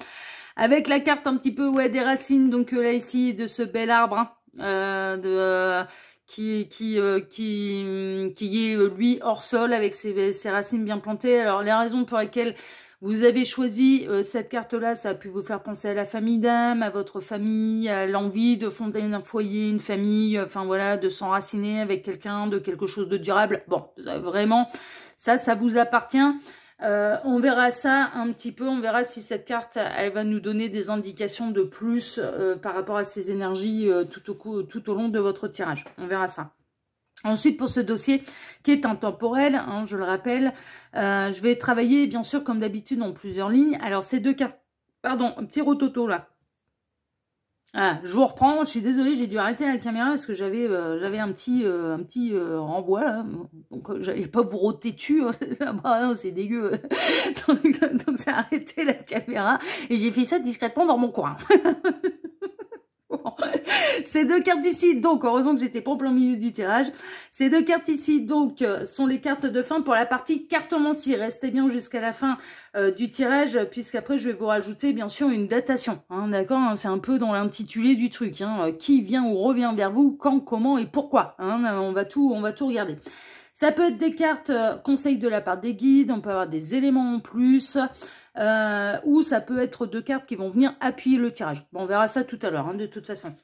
Speaker 1: Avec la carte un petit peu des racines, donc là ici de ce bel arbre, hein, qui est lui hors sol avec ses racines bien plantées. Alors les raisons pour lesquelles vous avez choisi cette carte-là, ça a pu vous faire penser à la famille d'âme, à votre famille, à l'envie de fonder un foyer, une famille, enfin voilà, de s'enraciner avec quelqu'un, de quelque chose de durable. Bon, vraiment, ça vous appartient. On verra ça un petit peu, on verra si cette carte, elle va nous donner des indications de plus par rapport à ces énergies tout au long de votre tirage. On verra ça. Ensuite, pour ce dossier qui est intemporel, hein, je le rappelle, je vais travailler, bien sûr, comme d'habitude, en plusieurs lignes. Alors, ces deux cartes... Pardon, un petit rototo, là. Ah, je vous reprends, je suis désolée, j'ai dû arrêter la caméra parce que j'avais un petit renvoi, là. Donc, j'allais pas vous roter dessus. Bah, non, c'est dégueu. donc j'ai arrêté la caméra et j'ai fait ça discrètement dans mon coin. Ces deux cartes ici, donc, heureusement que j'étais pas en plein milieu du tirage. Ces deux cartes ici, donc, sont les cartes de fin pour la partie cartomancie. Restez bien jusqu'à la fin du tirage, puisqu'après, je vais vous rajouter, bien sûr, une datation. Hein, d'accord, hein, c'est un peu dans l'intitulé du truc. Hein, qui vient ou revient vers vous, quand, comment et pourquoi. Hein, on va tout regarder. Ça peut être des cartes conseils de la part des guides, on peut avoir des éléments en plus, ou ça peut être deux cartes qui vont venir appuyer le tirage. Bon, on verra ça tout à l'heure, hein, de toute façon.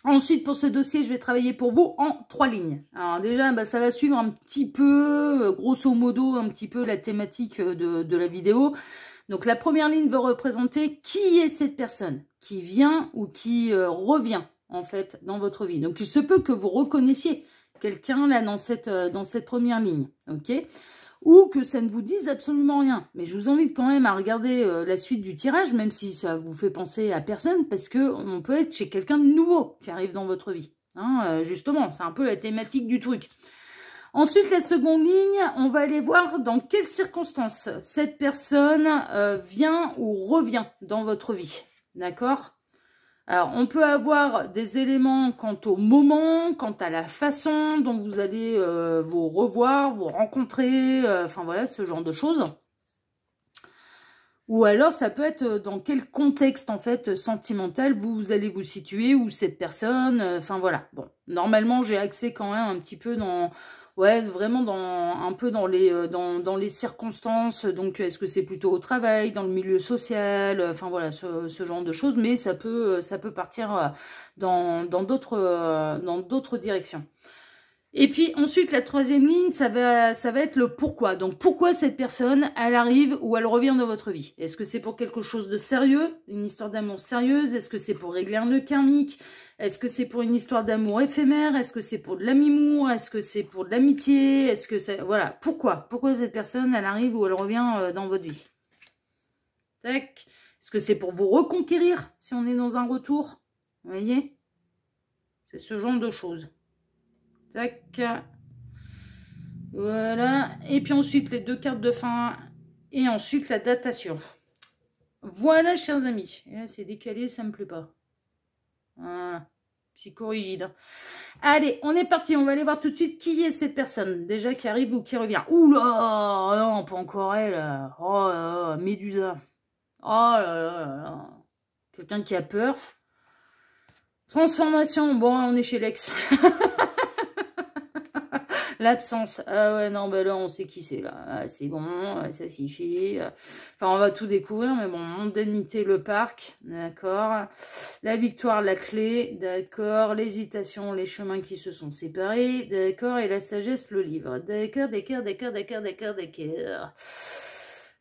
Speaker 1: Ensuite, pour ce dossier, je vais travailler pour vous en 3 lignes. Alors déjà, bah, ça va suivre un petit peu, grosso modo, un petit peu la thématique de la vidéo. Donc la première ligne va représenter qui est cette personne, qui vient ou qui revient, en fait, dans votre vie. Donc il se peut que vous reconnaissiez quelqu'un là dans cette première ligne, ok, ou que ça ne vous dise absolument rien. Mais je vous invite quand même à regarder la suite du tirage, même si ça vous fait penser à personne, parce que on peut être chez quelqu'un de nouveau qui arrive dans votre vie. Hein, justement, c'est un peu la thématique du truc. Ensuite, la seconde ligne, on va aller voir dans quelles circonstances cette personne vient ou revient dans votre vie. D'accord? Alors, on peut avoir des éléments quant au moment, quant à la façon dont vous allez vous revoir, vous rencontrer, enfin voilà, ce genre de choses. Ou alors, ça peut être dans quel contexte, en fait, sentimental vous allez vous situer, ou cette personne, enfin voilà. Bon, normalement, j'ai accès quand même un petit peu dans... Ouais, vraiment un peu dans les circonstances. Donc, est-ce que c'est plutôt au travail, dans le milieu social, enfin voilà, ce genre de choses. Mais ça peut partir dans d'autres directions. Et puis ensuite, la troisième ligne, ça va être le pourquoi. Donc, pourquoi cette personne, elle arrive ou elle revient dans votre vie? Est-ce que c'est pour quelque chose de sérieux, une histoire d'amour sérieuse? Est-ce que c'est pour régler un nœud karmique? Est-ce que c'est pour une histoire d'amour éphémère? Est-ce que c'est pour de l'amimour? Est-ce que c'est pour de l'amitié? Est-ce que c'est... Voilà, pourquoi? Pourquoi cette personne, elle arrive ou elle revient dans votre vie? Tac. Est-ce que c'est pour vous reconquérir, si on est dans un retour? Vous voyez? C'est ce genre de choses. Tac. Voilà. Et puis ensuite, les deux cartes de fin. Et ensuite, la datation. Voilà, chers amis. Et là, c'est décalé, ça me plaît pas. Voilà. Psychorigide. Allez, on est parti. On va aller voir tout de suite qui est cette personne. Déjà, qui arrive ou qui revient. Oula, non, pas encore elle. Oh là là, Médusa. Oh là là là là. Quelqu'un qui a peur. Transformation. Bon, on est chez l'ex. L'absence. Ah ouais, non, ben là, on sait qui c'est, là. Ah, c'est bon, ça suffit. Enfin, on va tout découvrir, mais bon, mondanité, le parc, d'accord. La victoire, la clé, d'accord. L'hésitation, les chemins qui se sont séparés, d'accord. Et la sagesse, le livre. D'accord, d'accord, d'accord, d'accord, d'accord, d'accord.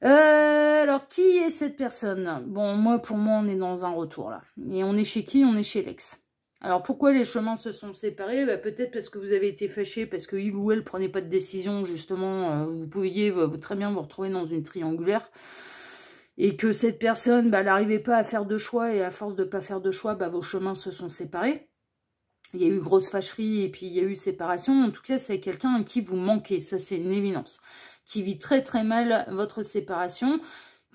Speaker 1: Alors, qui est cette personne? Bon, pour moi, on est dans un retour, là. Et on est chez qui? On est chez l'ex. Alors, pourquoi les chemins se sont séparés? Bah, peut-être parce que vous avez été fâché, parce que il ou elle prenait pas de décision, justement. Vous pouviez très bien vous retrouver dans une triangulaire. Et que cette personne, bah, n'arrivait pas à faire de choix, et à force de pas faire de choix, bah, vos chemins se sont séparés. Il y a eu grosse fâcherie, et puis il y a eu séparation. En tout cas, c'est quelqu'un à qui vous manquez, ça c'est une évidence. Qui vit très très mal votre séparation,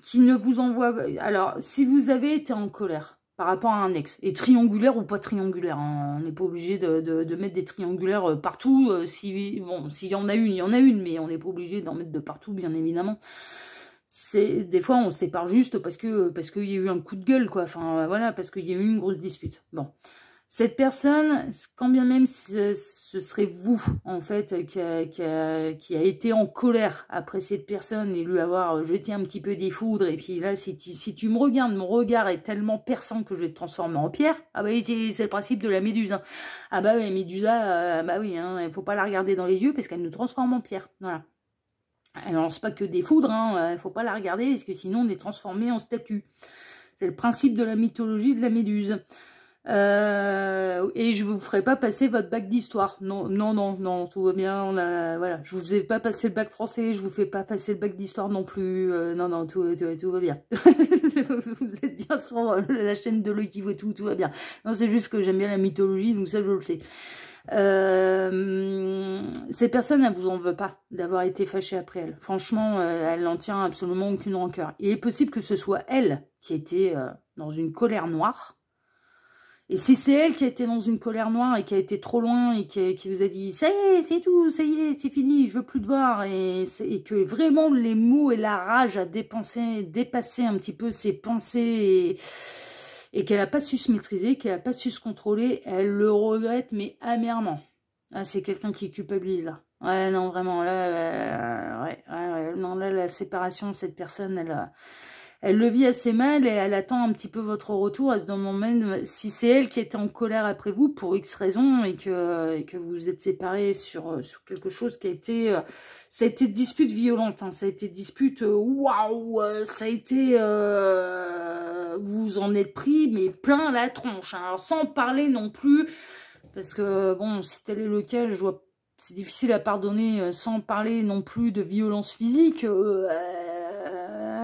Speaker 1: qui ne vous envoie... Alors, si vous avez été en colère par rapport à un ex, et triangulaire ou pas triangulaire, hein, on n'est pas obligé de mettre des triangulaires partout, bon, s'il y en a une, il y en a une, mais on n'est pas obligé d'en mettre de partout, bien évidemment. Des fois, on se sépare juste parce qu'il y a eu un coup de gueule, quoi, enfin, voilà, parce qu'il y a eu une grosse dispute. Bon. Cette personne, quand bien même ce serait vous, en fait, qui a été en colère après cette personne et lui avoir jeté un petit peu des foudres, et puis là, si tu me regardes, mon regard est tellement perçant que je vais te transformer en pierre, ah bah oui, c'est le principe de la méduse. Hein. Ah bah oui, Médusa, bah oui, hein, il faut pas la regarder dans les yeux parce qu'elle nous transforme en pierre. Voilà. Elle ne lance pas que des foudres, hein, faut pas la regarder parce que sinon on est transformé en statue. C'est le principe de la mythologie de la méduse. Et je vous ferai pas passer votre bac d'histoire. Non, non, non, non, tout va bien. Voilà, je vous ai pas passé le bac français, je vous fais pas passer le bac d'histoire non plus. Non, non, tout va bien. Vous êtes bien sur la chaîne de l'œil qui voit tout va bien. Non, c'est juste que j'aime bien la mythologie, donc ça je le sais. Ces personnes, elle vous en veut pas d'avoir été fâchée après elle. Franchement, elle n'en tient absolument aucune rancœur. Il est possible que ce soit elle qui était dans une colère noire. Et si c'est elle qui a été dans une colère noire et qui a été trop loin et qui vous a dit « ça y est, c'est tout, ça y est, c'est fini, je veux plus te voir » et que vraiment les mots et la rage a dépassé un petit peu ses pensées et qu'elle n'a pas su se maîtriser, qu'elle n'a pas su se contrôler, elle le regrette mais amèrement. Ah, c'est quelqu'un qui culpabilise là. Ouais, non, vraiment, là, ouais, non, là, la séparation de cette personne, elle le vit assez mal et elle attend un petit peu votre retour. Elle se demande même si c'est elle qui était en colère après vous pour X raisons et que vous vous êtes séparés sur quelque chose qui a été... ça a été dispute violente, hein, ça a été dispute... Waouh, ça a été... vous en êtes pris, mais plein la tronche. Hein, alors, sans parler non plus, parce que, bon, si tel est le cas, je vois... C'est difficile à pardonner sans parler non plus de violence physique.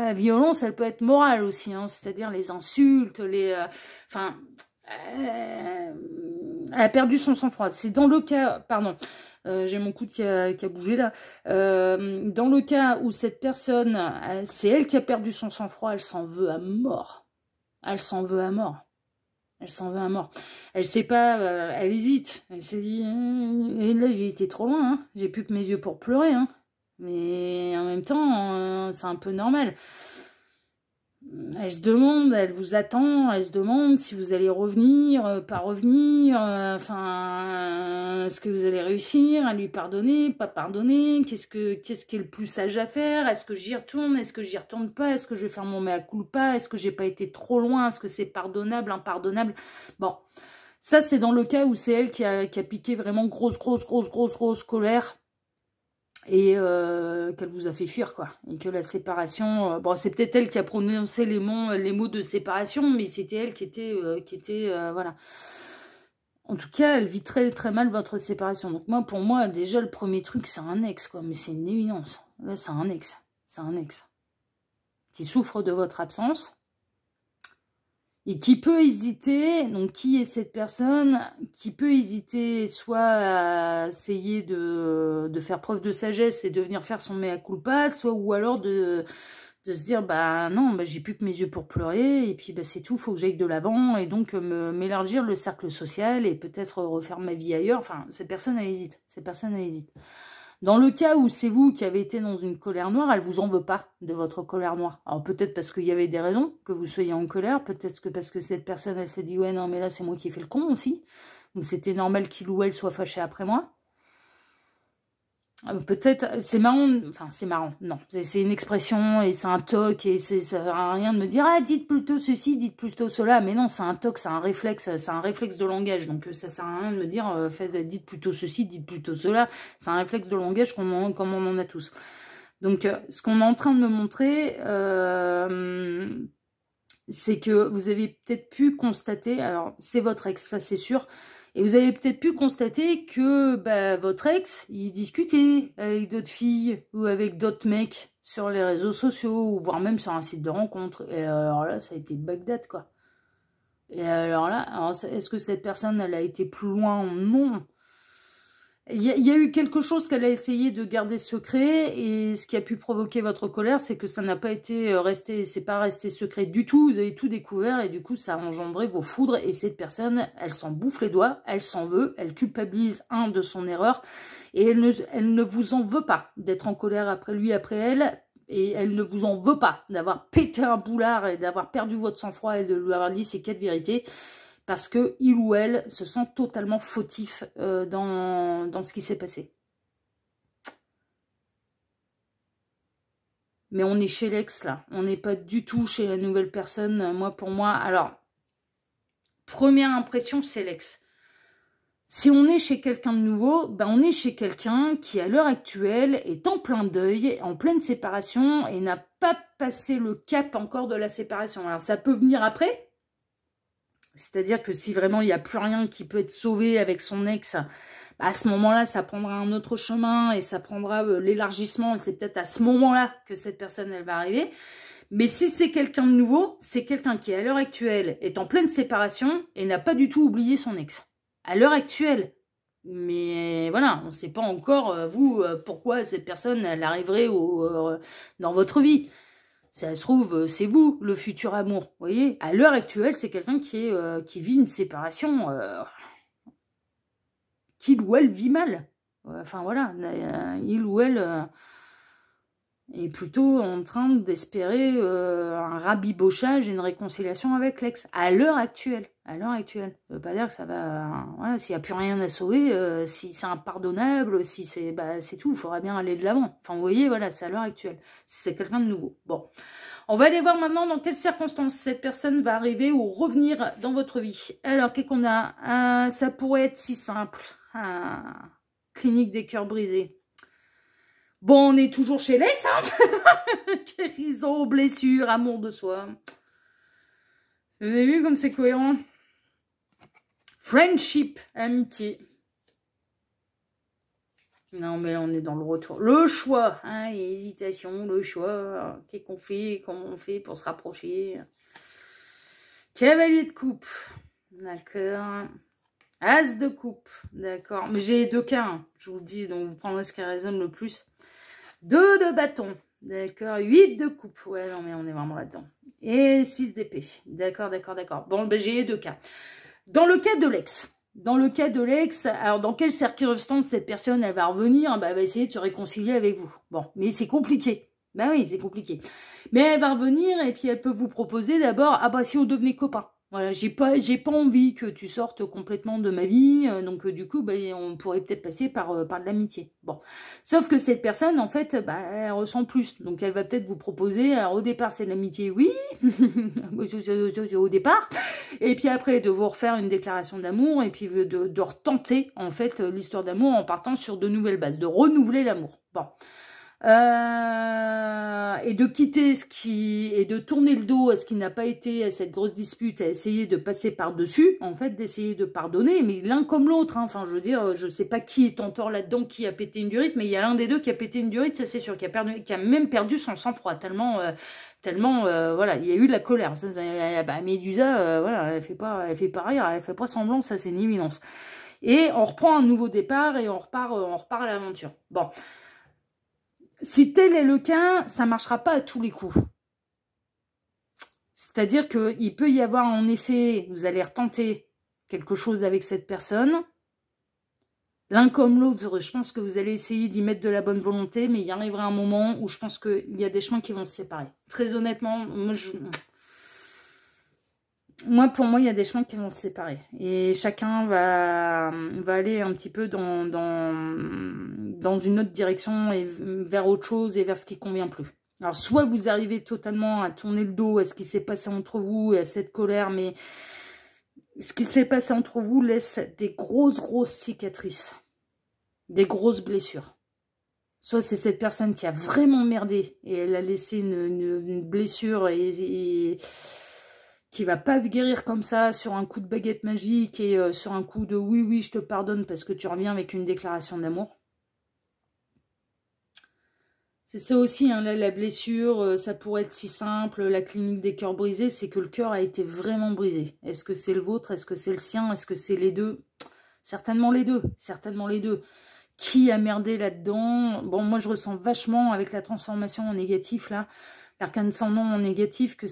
Speaker 1: La violence, elle peut être morale aussi, hein, c'est-à-dire les insultes, elle a perdu son sang-froid. C'est dans le cas, pardon, J'ai mon coude qui a bougé là. Dans le cas où cette personne, c'est elle qui a perdu son sang-froid, elle s'en veut à mort. Elle s'en veut à mort. Elle s'en veut à mort. Elle sait pas, elle hésite. Elle s'est dit, et là j'ai été trop loin, hein. J'ai plus que mes yeux pour pleurer, hein. Mais en même temps, c'est un peu normal. Elle se demande, elle vous attend, elle se demande si vous allez revenir, pas revenir, enfin, est-ce que vous allez réussir à lui pardonner, pas pardonner, qu'est-ce qui est le plus sage à faire, est-ce que j'y retourne, est-ce que j'y retourne pas, est-ce que je vais faire mon mea culpa, est-ce que j'ai pas été trop loin, est-ce que c'est pardonnable, impardonnable, bon, ça c'est dans le cas où c'est elle qui a piqué vraiment grosse colère, et qu'elle vous a fait fuir, quoi. Et que la séparation... bon, c'est peut-être elle qui a prononcé les mots de séparation, mais c'était elle qui était voilà. En tout cas, elle vit très mal votre séparation. Donc moi, pour moi, déjà, le premier truc, c'est un ex, quoi. Mais c'est une évidence. Là, c'est un ex. C'est un ex. Qui souffre de votre absence. Et qui peut hésiter, donc qui est cette personne, qui peut hésiter soit à essayer de faire preuve de sagesse et de venir faire son mea culpa, soit ou alors de se dire, bah non, bah, j'ai plus que mes yeux pour pleurer, et puis bah, c'est tout, faut que j'aille de l'avant, et donc m'élargir le cercle social, et peut-être refaire ma vie ailleurs, enfin, cette personne, elle hésite, Dans le cas où c'est vous qui avez été dans une colère noire, elle vous en veut pas de votre colère noire. Alors peut-être parce qu'il y avait des raisons que vous soyez en colère, peut-être que parce que cette personne, elle s'est dit « Ouais, non, mais là, c'est moi qui ai fait le con aussi. » Donc c'était normal qu'il ou elle soit fâché après moi. Peut-être, c'est marrant, enfin c'est marrant, non, c'est une expression et c'est un toc et ça sert à rien de me dire « Ah, dites plutôt ceci, dites plutôt cela », mais non, c'est un toc, c'est un réflexe de langage, donc ça sert à rien de me dire dites plutôt ceci, dites plutôt cela », c'est un réflexe de langage comme on en a tous. Donc ce qu'on est en train de me montrer, c'est que vous avez peut-être pu constater, alors c'est votre ex, ça c'est sûr, et vous avez peut-être pu constater que bah, votre ex, il discutait avec d'autres filles ou avec d'autres mecs sur les réseaux sociaux, ou voire même sur un site de rencontre. Et alors là, ça a été Bagdad, quoi. Et alors là, est-ce que cette personne, elle a été plus loin? Non. Il y a eu quelque chose qu'elle a essayé de garder secret, et ce qui a pu provoquer votre colère, c'est que ça n'a pas été resté, c'est pas resté secret du tout, vous avez tout découvert, et du coup ça a engendré vos foudres, et cette personne, elle s'en bouffe les doigts, elle s'en veut, elle culpabilise de son erreur, et elle ne vous en veut pas d'être en colère après lui, après elle, et elle ne vous en veut pas d'avoir pété un boulard, et d'avoir perdu votre sang-froid, et de lui avoir dit ces 4 vérités, parce que il ou elle se sent totalement fautif dans ce qui s'est passé. Mais on est chez l'ex, là. On n'est pas du tout chez la nouvelle personne. Moi, pour moi, alors, première impression, c'est l'ex. Si on est chez quelqu'un de nouveau, ben on est chez quelqu'un qui, à l'heure actuelle, est en plein deuil, en pleine séparation, et n'a pas passé le cap encore de la séparation. Alors, ça peut venir après. C'est-à-dire que si vraiment il n'y a plus rien qui peut être sauvé avec son ex, bah à ce moment-là, ça prendra un autre chemin et ça prendra l'élargissement. Et c'est peut-être à ce moment-là que cette personne, elle va arriver. Mais si c'est quelqu'un de nouveau, c'est quelqu'un qui, à l'heure actuelle, est en pleine séparation et n'a pas du tout oublié son ex. À l'heure actuelle. Mais voilà, on ne sait pas encore, vous, pourquoi cette personne, elle arriverait dans votre vie. Ça se trouve, c'est vous, le futur amour. Vous voyez, à l'heure actuelle, c'est quelqu'un qui vit une séparation, qu'il ou elle vit mal. Enfin, voilà, il ou elle est plutôt en train d'espérer un rabibochage et une réconciliation avec l'ex. À l'heure actuelle. À l'heure actuelle. Ça veut pas dire que ça va... voilà, s'il n'y a plus rien à sauver, si c'est impardonnable, si c'est... Bah, c'est tout, il faudra bien aller de l'avant. Enfin, vous voyez, voilà, c'est à l'heure actuelle. C'est quelqu'un de nouveau. Bon. On va aller voir maintenant dans quelles circonstances cette personne va arriver ou revenir dans votre vie. Alors, qu'est-ce qu'on a? Ça pourrait être si simple. Clinique des cœurs brisés. Bon, on est toujours chez l'ex, hein. Guérison, blessure, amour de soi. Vous avez vu comme c'est cohérent? Friendship, amitié. Non, mais là, on est dans le retour. Le choix, hein, hésitation, le choix. Qu'est-ce qu'on fait? Comment on fait pour se rapprocher? Cavalier de coupe. D'accord. As de coupe, d'accord. Mais j'ai 2 cas, hein, je vous le dis, donc vous prendrez ce qui résonne le plus. 2 de bâton, d'accord. 8 de coupe, ouais, non mais on est vraiment là-dedans. Et 6 d'épée, d'accord, d'accord, d'accord. Bon, ben j'ai 2 cas. Dans le cas de l'ex, alors dans quelle circonstance cette personne, elle va revenir, bah, elle va essayer de se réconcilier avec vous. Bon, mais c'est compliqué. Ben oui, c'est compliqué. Mais elle va revenir et puis elle peut vous proposer d'abord, ah bah si on devenait copains. Voilà, j'ai pas envie que tu sortes complètement de ma vie, donc du coup, bah, on pourrait peut-être passer par de l'amitié. Bon, sauf que cette personne, en fait, bah, elle ressent plus, donc elle va peut-être vous proposer. Alors au départ, c'est de l'amitié, oui, au départ, et puis après de vous refaire une déclaration d'amour et puis de retenter en fait l'histoire d'amour en partant sur de nouvelles bases, de renouveler l'amour. Bon. Et de quitter et de tourner le dos à ce qui n'a pas été à cette grosse dispute, à essayer de passer par-dessus, en fait, d'essayer de pardonner, mais l'un comme l'autre, hein. Enfin, je veux dire, je sais pas qui est en tort là-dedans, qui a pété une durite, mais il y a l'un des deux qui a pété une durite, ça c'est sûr, qui a même perdu son sang-froid, tellement, voilà, il y a eu de la colère. Bah, Médusa, voilà, elle fait pas rire, elle fait pas semblant, ça c'est une évidence. Et on reprend un nouveau départ et on repart à l'aventure. Bon. Si tel est le cas, ça ne marchera pas à tous les coups. C'est-à-dire qu'il peut y avoir en effet, vous allez retenter quelque chose avec cette personne. L'un comme l'autre, je pense que vous allez essayer d'y mettre de la bonne volonté, mais il y arrivera un moment où je pense qu'il y a des chemins qui vont se séparer. Très honnêtement, pour moi, il y a des chemins qui vont se séparer. Et chacun va aller un petit peu dans une autre direction et vers autre chose et vers ce qui convient plus. Alors, soit vous arrivez totalement à tourner le dos à ce qui s'est passé entre vous et à cette colère, mais ce qui s'est passé entre vous laisse des grosses cicatrices, des grosses blessures. Soit c'est cette personne qui a vraiment merdé et elle a laissé une blessure et qui va pas guérir comme ça sur un coup de baguette magique et sur un coup de oui, je te pardonne parce que tu reviens avec une déclaration d'amour. C'est ça aussi, hein, là, la blessure, ça pourrait être si simple, la clinique des cœurs brisés, c'est que le cœur a été vraiment brisé. Est-ce que c'est le vôtre? Est-ce que c'est le sien? Est-ce que c'est les deux? Certainement les deux, certainement les deux. Qui a merdé là-dedans? Bon, moi je ressens vachement avec la transformation en négatif, là, l'arcane sans nom en négatif, que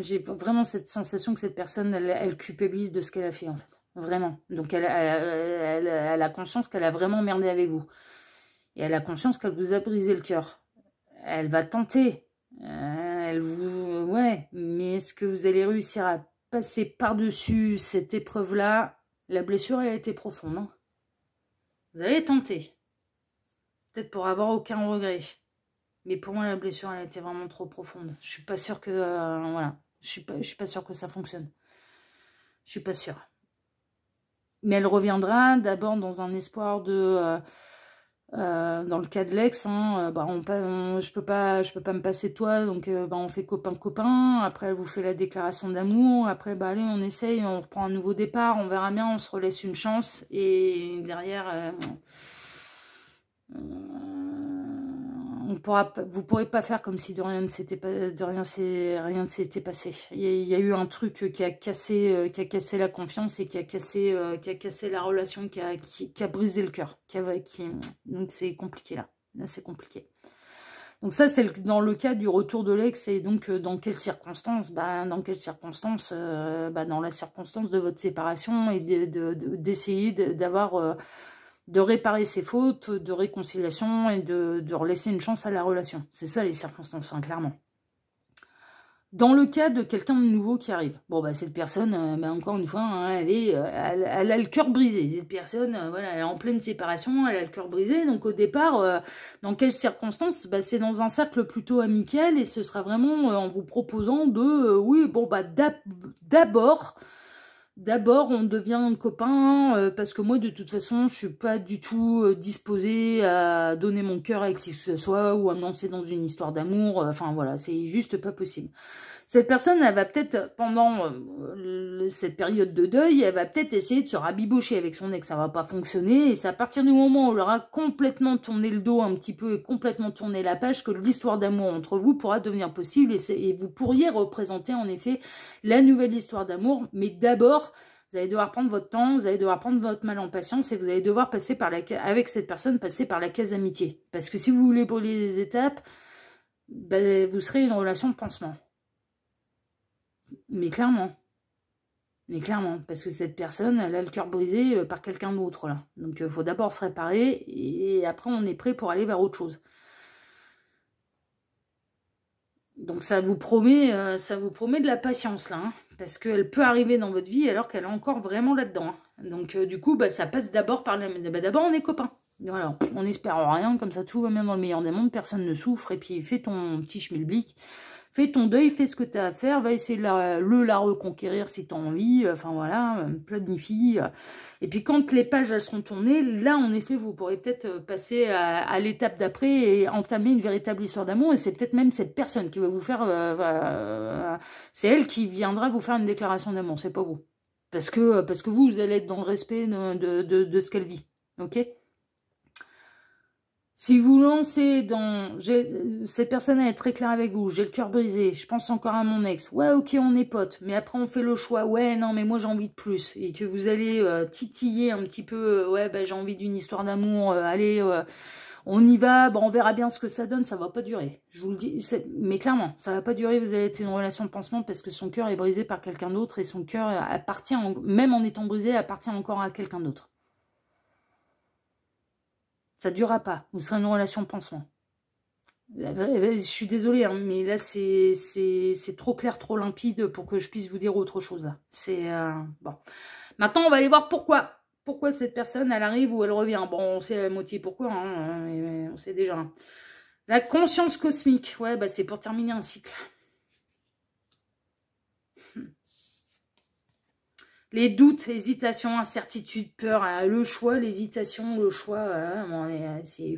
Speaker 1: j'ai vraiment cette sensation que cette personne, elle culpabilise de ce qu'elle a fait, en fait. Vraiment. Donc elle a conscience qu'elle a vraiment merdé avec vous. Et elle a conscience qu'elle vous a brisé le cœur. Elle va tenter. Ouais, mais est-ce que vous allez réussir à passer par-dessus cette épreuve-là? La blessure, elle a été profonde. Hein. Vous allez tenter. Peut-être pour avoir aucun regret. Mais pour moi, la blessure, elle a été vraiment trop profonde. Je suis pas sûre que... voilà. Je suis pas sûre que ça fonctionne. Je suis pas sûre. Mais elle reviendra d'abord dans un espoir de... dans le cas de l'ex, hein, je peux pas me passer de toi, donc on fait copain. Après, elle vous fait la déclaration d'amour. Après, allez, on essaye, on reprend un nouveau départ, on verra bien, on se relaisse une chance. Et derrière, vous pourrez pas faire comme si rien ne s'était passé. Il y a eu un truc qui a cassé la confiance et qui a cassé la relation, qui a brisé le cœur. Donc c'est compliqué là. Là c'est compliqué. Donc ça c'est dans le cas du retour de l'ex. Et donc dans quelles circonstances? Dans la circonstance de votre séparation et d'essayer d'avoir de réparer ses fautes, de réconciliation et de relaisser une chance à la relation. C'est ça les circonstances, hein, clairement. Dans le cas de quelqu'un de nouveau qui arrive, cette personne, encore une fois, hein, elle a le cœur brisé. Cette personne, voilà, elle est en pleine séparation, elle a le cœur brisé. Donc au départ, dans quelles circonstances? C'est dans un cercle plutôt amical et ce sera vraiment en vous proposant de, D'abord, on devient copain parce que moi, de toute façon, je suis pas du tout disposée à donner mon cœur à qui que ce soit ou à me lancer dans une histoire d'amour. Enfin, voilà, c'est juste pas possible. Cette personne, elle va peut-être, pendant cette période de deuil, elle va peut-être essayer de se rabibocher avec son ex. Ça va pas fonctionner. Et c'est à partir du moment où elle aura complètement tourné le dos un petit peu et complètement tourné la page que l'histoire d'amour entre vous pourra devenir possible. Et vous pourriez représenter, en effet, la nouvelle histoire d'amour. Mais d'abord, Vous allez devoir prendre votre temps, vous allez devoir prendre votre mal en patience et vous allez devoir passer par avec cette personne, passer par la case amitié. Parce que si vous voulez brûler les étapes, ben, vous serez une relation de pansement. Mais clairement. Mais clairement, parce que cette personne, elle a le cœur brisé par quelqu'un d'autre, là. Donc, il faut d'abord se réparer, et après, on est prêt pour aller vers autre chose. Donc, ça vous promet de la patience, là, hein, parce qu'elle peut arriver dans votre vie alors qu'elle est encore vraiment là-dedans. Hein. Donc, du coup, bah, ça passe d'abord par la... Bah, d'abord, on est copains. Voilà, on n'espère rien, comme ça, tout va bien dans le meilleur des mondes, personne ne souffre, et puis fais ton petit schmilblick. Fais ton deuil, fais ce que tu as à faire, va essayer de la reconquérir si tu as envie, enfin voilà, planifie. Et puis quand les pages elles seront tournées, là en effet vous pourrez peut-être passer à l'étape d'après et entamer une véritable histoire d'amour. Et c'est peut-être même cette personne qui va vous faire, c'est elle qui viendra vous faire une déclaration d'amour, c'est pas vous. Parce que vous allez être dans le respect de ce qu'elle vit, ok ? Si vous lancez dans... Cette personne elle est très claire avec vous, j'ai le cœur brisé, je pense encore à mon ex. Ouais, ok, on est potes, mais après on fait le choix. Ouais, non, mais moi j'ai envie de plus. Et que vous allez titiller un petit peu, ouais, bah, j'ai envie d'une histoire d'amour, allez, on y va, bon, on verra bien ce que ça donne, ça va pas durer. Je vous le dis, mais clairement, ça va pas durer, vous allez être une relation de pansement parce que son cœur est brisé par quelqu'un d'autre et son cœur appartient, même en étant brisé, appartient encore à quelqu'un d'autre. Ça ne durera pas. Vous serez une relation de pansement. Je suis désolée, hein, mais là, c'est trop clair, trop limpide pour que je puisse vous dire autre chose. Là. C'est bon. Maintenant, on va aller voir pourquoi. Pourquoi cette personne, elle arrive ou elle revient. Bon, on sait à moitié pourquoi, hein, on sait déjà. La conscience cosmique. Ouais, bah, c'est pour terminer un cycle. Les doutes, hésitations, incertitudes, peur, le choix, l'hésitation, le choix, c'est...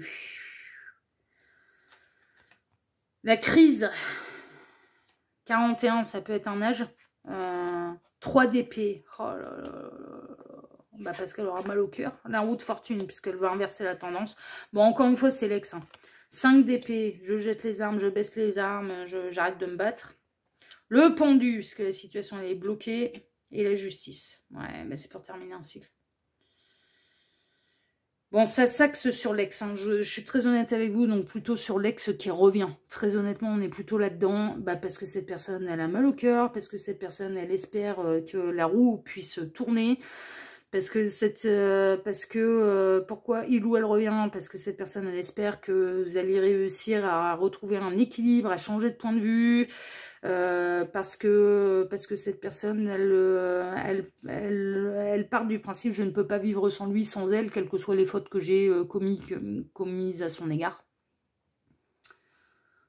Speaker 1: La crise, 41, ça peut être un âge. 3 d'épée, oh là là là. Bah parce qu'elle aura mal au cœur. La roue de fortune, puisqu'elle veut inverser la tendance. Bon, encore une fois, c'est l'ex. Hein. 5 d'épée, je jette les armes, je baisse les armes, j'arrête de me battre. Le pendu, puisque la situation elle est bloquée. Et la justice. Ouais, mais c'est pour terminer un cycle. Bon, ça s'axe sur l'ex. Hein. Je suis très honnête avec vous, donc plutôt sur l'ex qui revient. Très honnêtement, on est plutôt là-dedans. Bah, parce que cette personne, elle a mal au cœur. Parce que cette personne, elle espère que la roue puisse tourner. Parce que pourquoi il ou elle revient? Parce que cette personne, elle espère que vous allez réussir à retrouver un équilibre, à changer de point de vue. Parce que cette personne, elle part du principe je ne peux pas vivre sans lui, sans elle, quelles que soient les fautes que j'ai commises à son égard.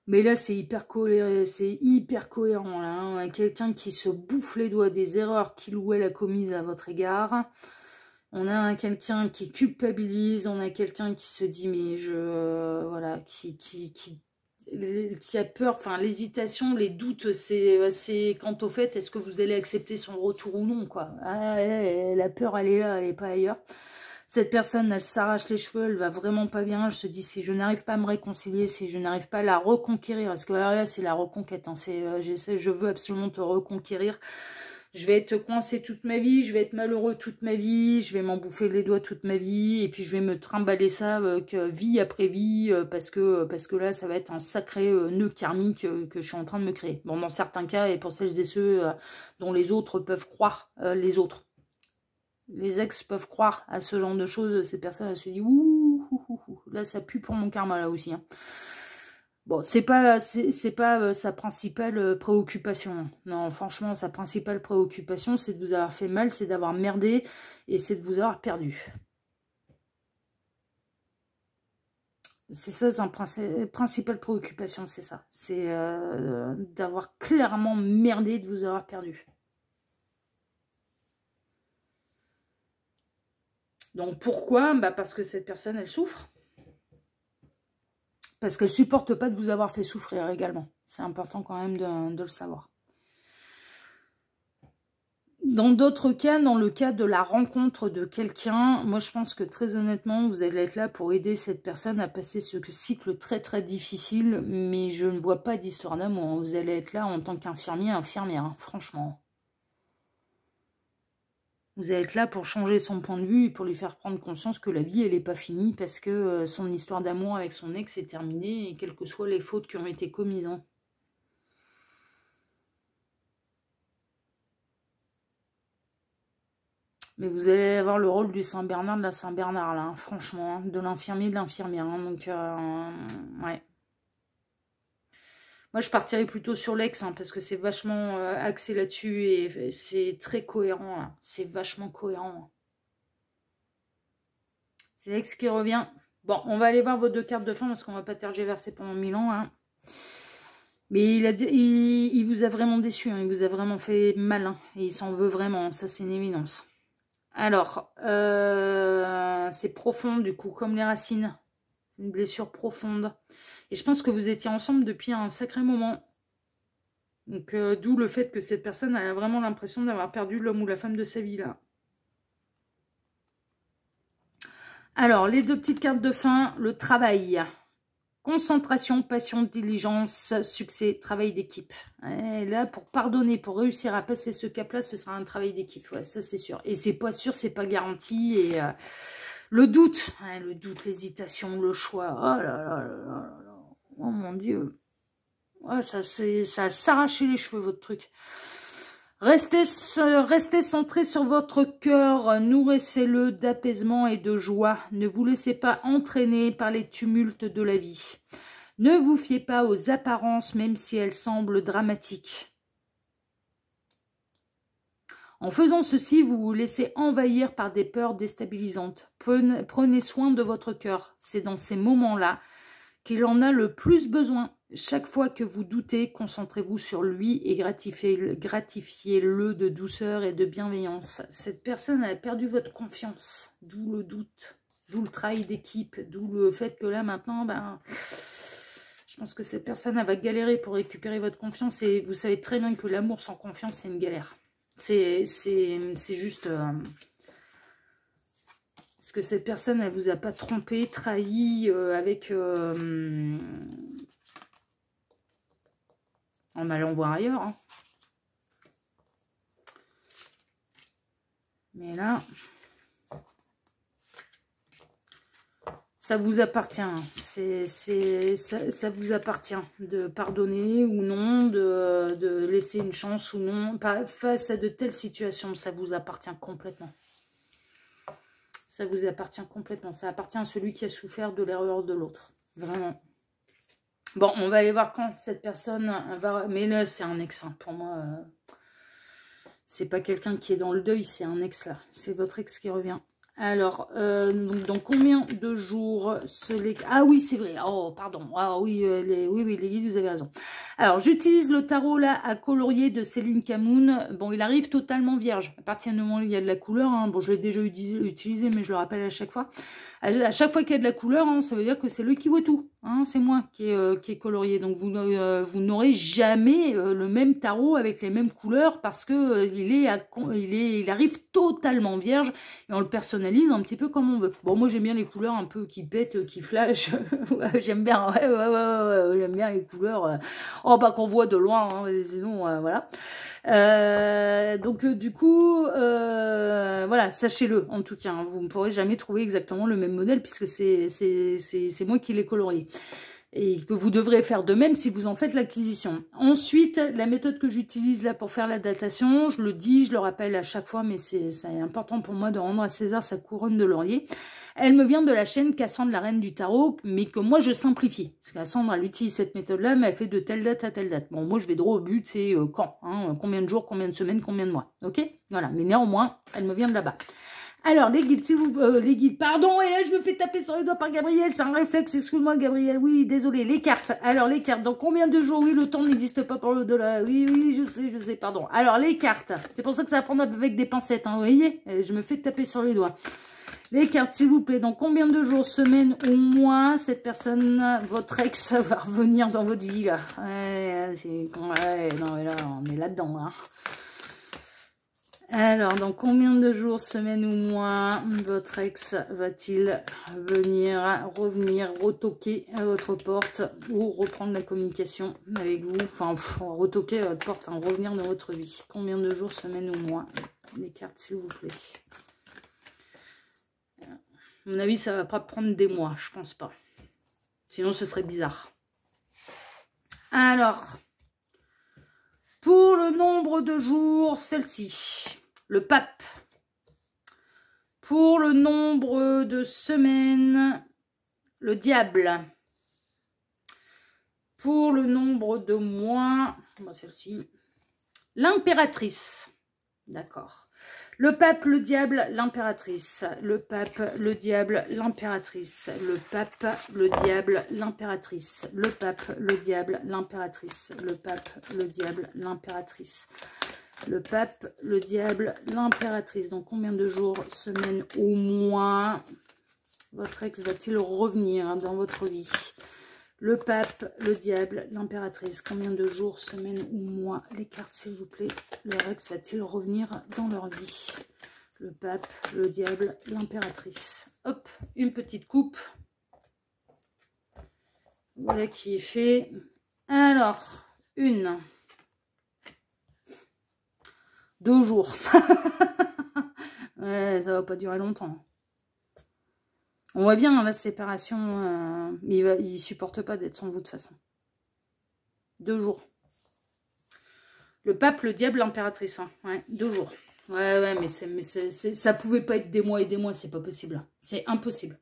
Speaker 1: Mais là, c'est hyper cohérent. Là, hein. Quelqu'un qui se bouffe les doigts des erreurs qu'il ou elle a commises à votre égard. On a quelqu'un qui culpabilise. On a quelqu'un qui se dit, mais voilà, qui a peur. Enfin, l'hésitation, les doutes, c'est quant au fait, est-ce que vous allez accepter son retour ou non, quoi. La peur, elle est là, elle n'est pas ailleurs. Cette personne, elle s'arrache les cheveux, elle va vraiment pas bien. Elle se dit, si je n'arrive pas à me réconcilier, si je n'arrive pas à la reconquérir, parce que là, c'est la reconquête. Hein, je veux absolument te reconquérir. Je vais être coincée toute ma vie, je vais être malheureux toute ma vie, je vais m'en bouffer les doigts toute ma vie, et puis je vais me trimballer ça vie après vie, parce que là, ça va être un sacré nœud karmique que je suis en train de me créer. Bon, dans certains cas, et pour celles et ceux dont les autres peuvent croire, les ex peuvent croire à ce genre de choses, ces personnes, elles se disent ouh, là ça pue pour mon karma là aussi. Hein. Bon, c'est pas sa principale préoccupation. Non, franchement, sa principale préoccupation, c'est de vous avoir fait mal, c'est d'avoir merdé et c'est de vous avoir perdu. C'est ça, sa principale préoccupation, c'est ça. C'est d'avoir clairement merdé et de vous avoir perdu. Donc pourquoi? Bah parce que cette personne, elle souffre. Parce qu'elle ne supporte pas de vous avoir fait souffrir également. C'est important quand même de le savoir. Dans d'autres cas, dans le cas de la rencontre de quelqu'un, moi je pense que très honnêtement, vous allez être là pour aider cette personne à passer ce cycle très très difficile, mais je ne vois pas d'histoire d'amour. Vous allez être là en tant qu'infirmier, infirmière, hein, franchement. Vous allez être là pour changer son point de vue et pour lui faire prendre conscience que la vie, elle n'est pas finie parce que son histoire d'amour avec son ex est terminée et quelles que soient les fautes qui ont été commises. Hein. Mais vous allez avoir le rôle du Saint-Bernard, de la Saint-Bernard, là, hein, franchement, hein, de l'infirmier, de l'infirmière. Hein, donc, ouais. Moi, je partirais plutôt sur l'ex, hein, parce que c'est vachement axé là-dessus et c'est très cohérent. C'est vachement cohérent. C'est l'ex qui revient. Bon, on va aller voir vos deux cartes de fin parce qu'on va pas tergiverser pendant 1000 ans. Hein. Mais il vous a vraiment déçu. Hein, il vous a vraiment fait mal. Hein, et il s'en veut vraiment. Ça, c'est une évidence. Alors, c'est profond du coup, comme les racines. C'est une blessure profonde. Et je pense que vous étiez ensemble depuis un sacré moment. Donc, d'où le fait que cette personne a vraiment l'impression d'avoir perdu l'homme ou la femme de sa vie, là. Alors, les deux petites cartes de fin, le travail. Concentration, passion, diligence, succès, travail d'équipe. Là, pour pardonner, pour réussir à passer ce cap-là, ce sera un travail d'équipe. Ouais, ça, c'est sûr. Et c'est pas sûr, c'est pas garanti. Et le doute, l'hésitation, le choix. Oh là là là là là. Oh mon Dieu. Ouais, ça a s'arraché les cheveux, votre truc. Restez centré sur votre cœur, nourrissez-le d'apaisement et de joie. Ne vous laissez pas entraîner par les tumultes de la vie. Ne vous fiez pas aux apparences, même si elles semblent dramatiques. En faisant ceci, vous vous laissez envahir par des peurs déstabilisantes. Prenez soin de votre cœur. C'est dans ces moments-là qu'il en a le plus besoin. Chaque fois que vous doutez, concentrez-vous sur lui et gratifiez-le de douceur et de bienveillance. Cette personne a perdu votre confiance, d'où le doute, d'où le travail d'équipe, d'où le fait que là maintenant, ben, je pense que cette personne elle va galérer pour récupérer votre confiance et vous savez très bien que l'amour sans confiance, c'est une galère. C'est juste... Parce que cette personne, elle vous a pas trompé, trahi avec... en allant voir ailleurs. Hein. Mais là, ça vous appartient. Ça vous appartient de pardonner ou non, de laisser une chance ou non. Face à de telles situations, ça vous appartient complètement. Ça vous appartient complètement. Ça appartient à celui qui a souffert de l'erreur de l'autre. Vraiment. Bon, on va aller voir quand cette personne va... Mais là, c'est un ex. Hein. Pour moi, c'est pas quelqu'un qui est dans le deuil, c'est un ex là. C'est votre ex qui revient. Alors, donc, dans combien de jours Ah oui, c'est vrai. Oh, pardon. Ah oui, oui, les guides, vous avez raison. Alors, j'utilise le tarot là à colorier de Céline Camoun. Bon, il arrive totalement vierge. À partir du moment où il y a de la couleur, hein, bon, je l'ai déjà utilisé, mais je le rappelle à chaque fois. À chaque fois qu'il y a de la couleur, hein, ça veut dire que c'est lui qui voit tout. Hein, c'est moi qui est colorié. Donc, vous n'aurez jamais le même tarot avec les mêmes couleurs parce que il arrive totalement vierge et on le personnalise un petit peu comme on veut. Bon, moi, j'aime bien les couleurs un peu qui pètent, qui flashent. J'aime bien, j'aime bien les couleurs qu'on voit de loin, hein, sinon, voilà. Donc, du coup, voilà, sachez-le, en tout cas. Hein, vous ne pourrez jamais trouver exactement le même modèle puisque c'est moi qui l'ai colorié. Et que vous devrez faire de même si vous en faites l'acquisition. Ensuite, la méthode que j'utilise là pour faire la datation, je le dis, je le rappelle à chaque fois, mais c'est important pour moi de rendre à César sa couronne de laurier. Elle me vient de la chaîne Cassandre, la reine du tarot, mais que moi je simplifie. Parce que Cassandre, elle utilise cette méthode-là, mais elle fait de telle date à telle date. Bon, moi je vais droit au but, c'est quand, hein, combien de jours, combien de semaines, combien de mois. Ok? Voilà, mais néanmoins, elle me vient de là-bas. Alors, les guides, les guides, pardon, et là, je me fais taper sur les doigts par Gabriel, c'est un réflexe, excuse-moi, Gabriel, oui, désolé, les cartes. Alors, les cartes, dans combien de jours? Oui, le temps n'existe pas pour l'au-delà, oui, je sais, pardon. Alors, les cartes, c'est pour ça que ça va prendre avec des pincettes, hein, vous voyez, je me fais taper sur les doigts. Les cartes, s'il vous plaît, dans combien de jours, semaines ou mois, cette personne, votre ex, va revenir dans votre vie, là? Non, mais là, on est là-dedans, hein. Alors, dans combien de jours, semaines ou mois, votre ex va-t-il revenir, retoquer à votre porte ou reprendre la communication avec vous? Enfin, retoquer à votre porte, hein, revenir dans votre vie. Combien de jours, semaines ou mois? les cartes, s'il vous plaît. À mon avis, ça va pas prendre des mois, je pense pas. Sinon, ce serait bizarre. Alors, pour le nombre de jours, celle-ci, le pape. Pour le nombre de semaines, le diable. Pour le nombre de mois, celle-ci, l'impératrice. D'accord. Le pape, le diable, l'impératrice. Le pape, le diable, l'impératrice. Le pape, le diable, l'impératrice. Le pape, le diable, l'impératrice. Le pape, le diable, l'impératrice. Le pape, le diable, l'impératrice. Donc combien de jours, semaines ou mois votre ex va-t-il revenir dans votre vie? Le pape, le diable, l'impératrice. Combien de jours, semaines ou mois? Les cartes, s'il vous plaît. Leur ex va-t-il revenir dans leur vie? Le pape, le diable, l'impératrice. Hop, une petite coupe. Voilà qui est fait. Alors, 1, 2 jours. Ouais, ça va pas durer longtemps. On voit bien la séparation, mais il ne supporte pas d'être sans vous de toute façon. 2 jours. Le pape, le diable, l'impératrice. Hein. Ouais, 2 jours. Ouais, mais ça pouvait pas être des mois et des mois, c'est pas possible. C'est impossible.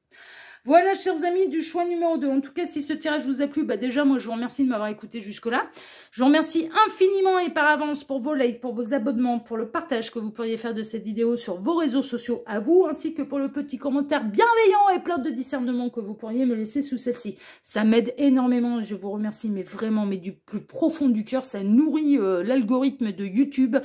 Speaker 1: Voilà, chers amis, du choix numéro 2. En tout cas, si ce tirage vous a plu, déjà, moi, je vous remercie de m'avoir écouté jusque-là. Je vous remercie infiniment et par avance pour vos likes, pour vos abonnements, pour le partage que vous pourriez faire de cette vidéo sur vos réseaux sociaux à vous, ainsi que pour le petit commentaire bienveillant et plein de discernement que vous pourriez me laisser sous celle-ci. Ça m'aide énormément, je vous remercie, mais vraiment, mais du plus profond du cœur, ça nourrit l'algorithme de YouTube.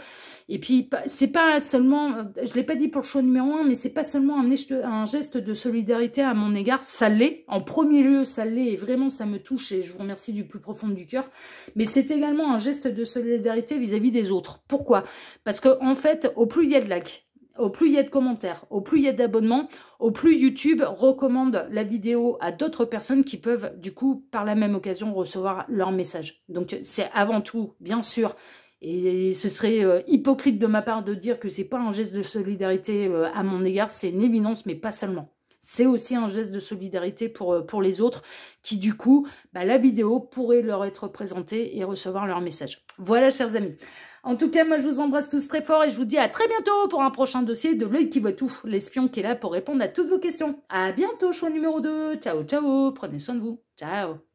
Speaker 1: Et puis, c'est pas seulement, je l'ai pas dit pour le choix numéro 1, mais c'est pas seulement un geste de solidarité à mon égard, ça l'est, en premier lieu, ça l'est, et vraiment, ça me touche, et je vous remercie du plus profond du cœur, mais c'est également un geste de solidarité vis-à-vis des autres. Pourquoi? Parce que, en fait, au plus il y a de likes, au plus il y a de commentaires, au plus il y a d'abonnements, au plus YouTube recommande la vidéo à d'autres personnes qui peuvent, du coup, par la même occasion, recevoir leur message. Donc, c'est avant tout, bien sûr, et ce serait hypocrite de ma part de dire que c'est pas un geste de solidarité à mon égard, c'est une évidence, mais pas seulement. C'est aussi un geste de solidarité pour les autres qui, du coup, la vidéo pourrait leur être présentée et recevoir leur message. Voilà, chers amis. En tout cas, moi, je vous embrasse tous très fort et je vous dis à très bientôt pour un prochain dossier de l'œil qui voit tout, l'espion qui est là pour répondre à toutes vos questions. À bientôt, choix numéro 2. Ciao, ciao. Prenez soin de vous. Ciao.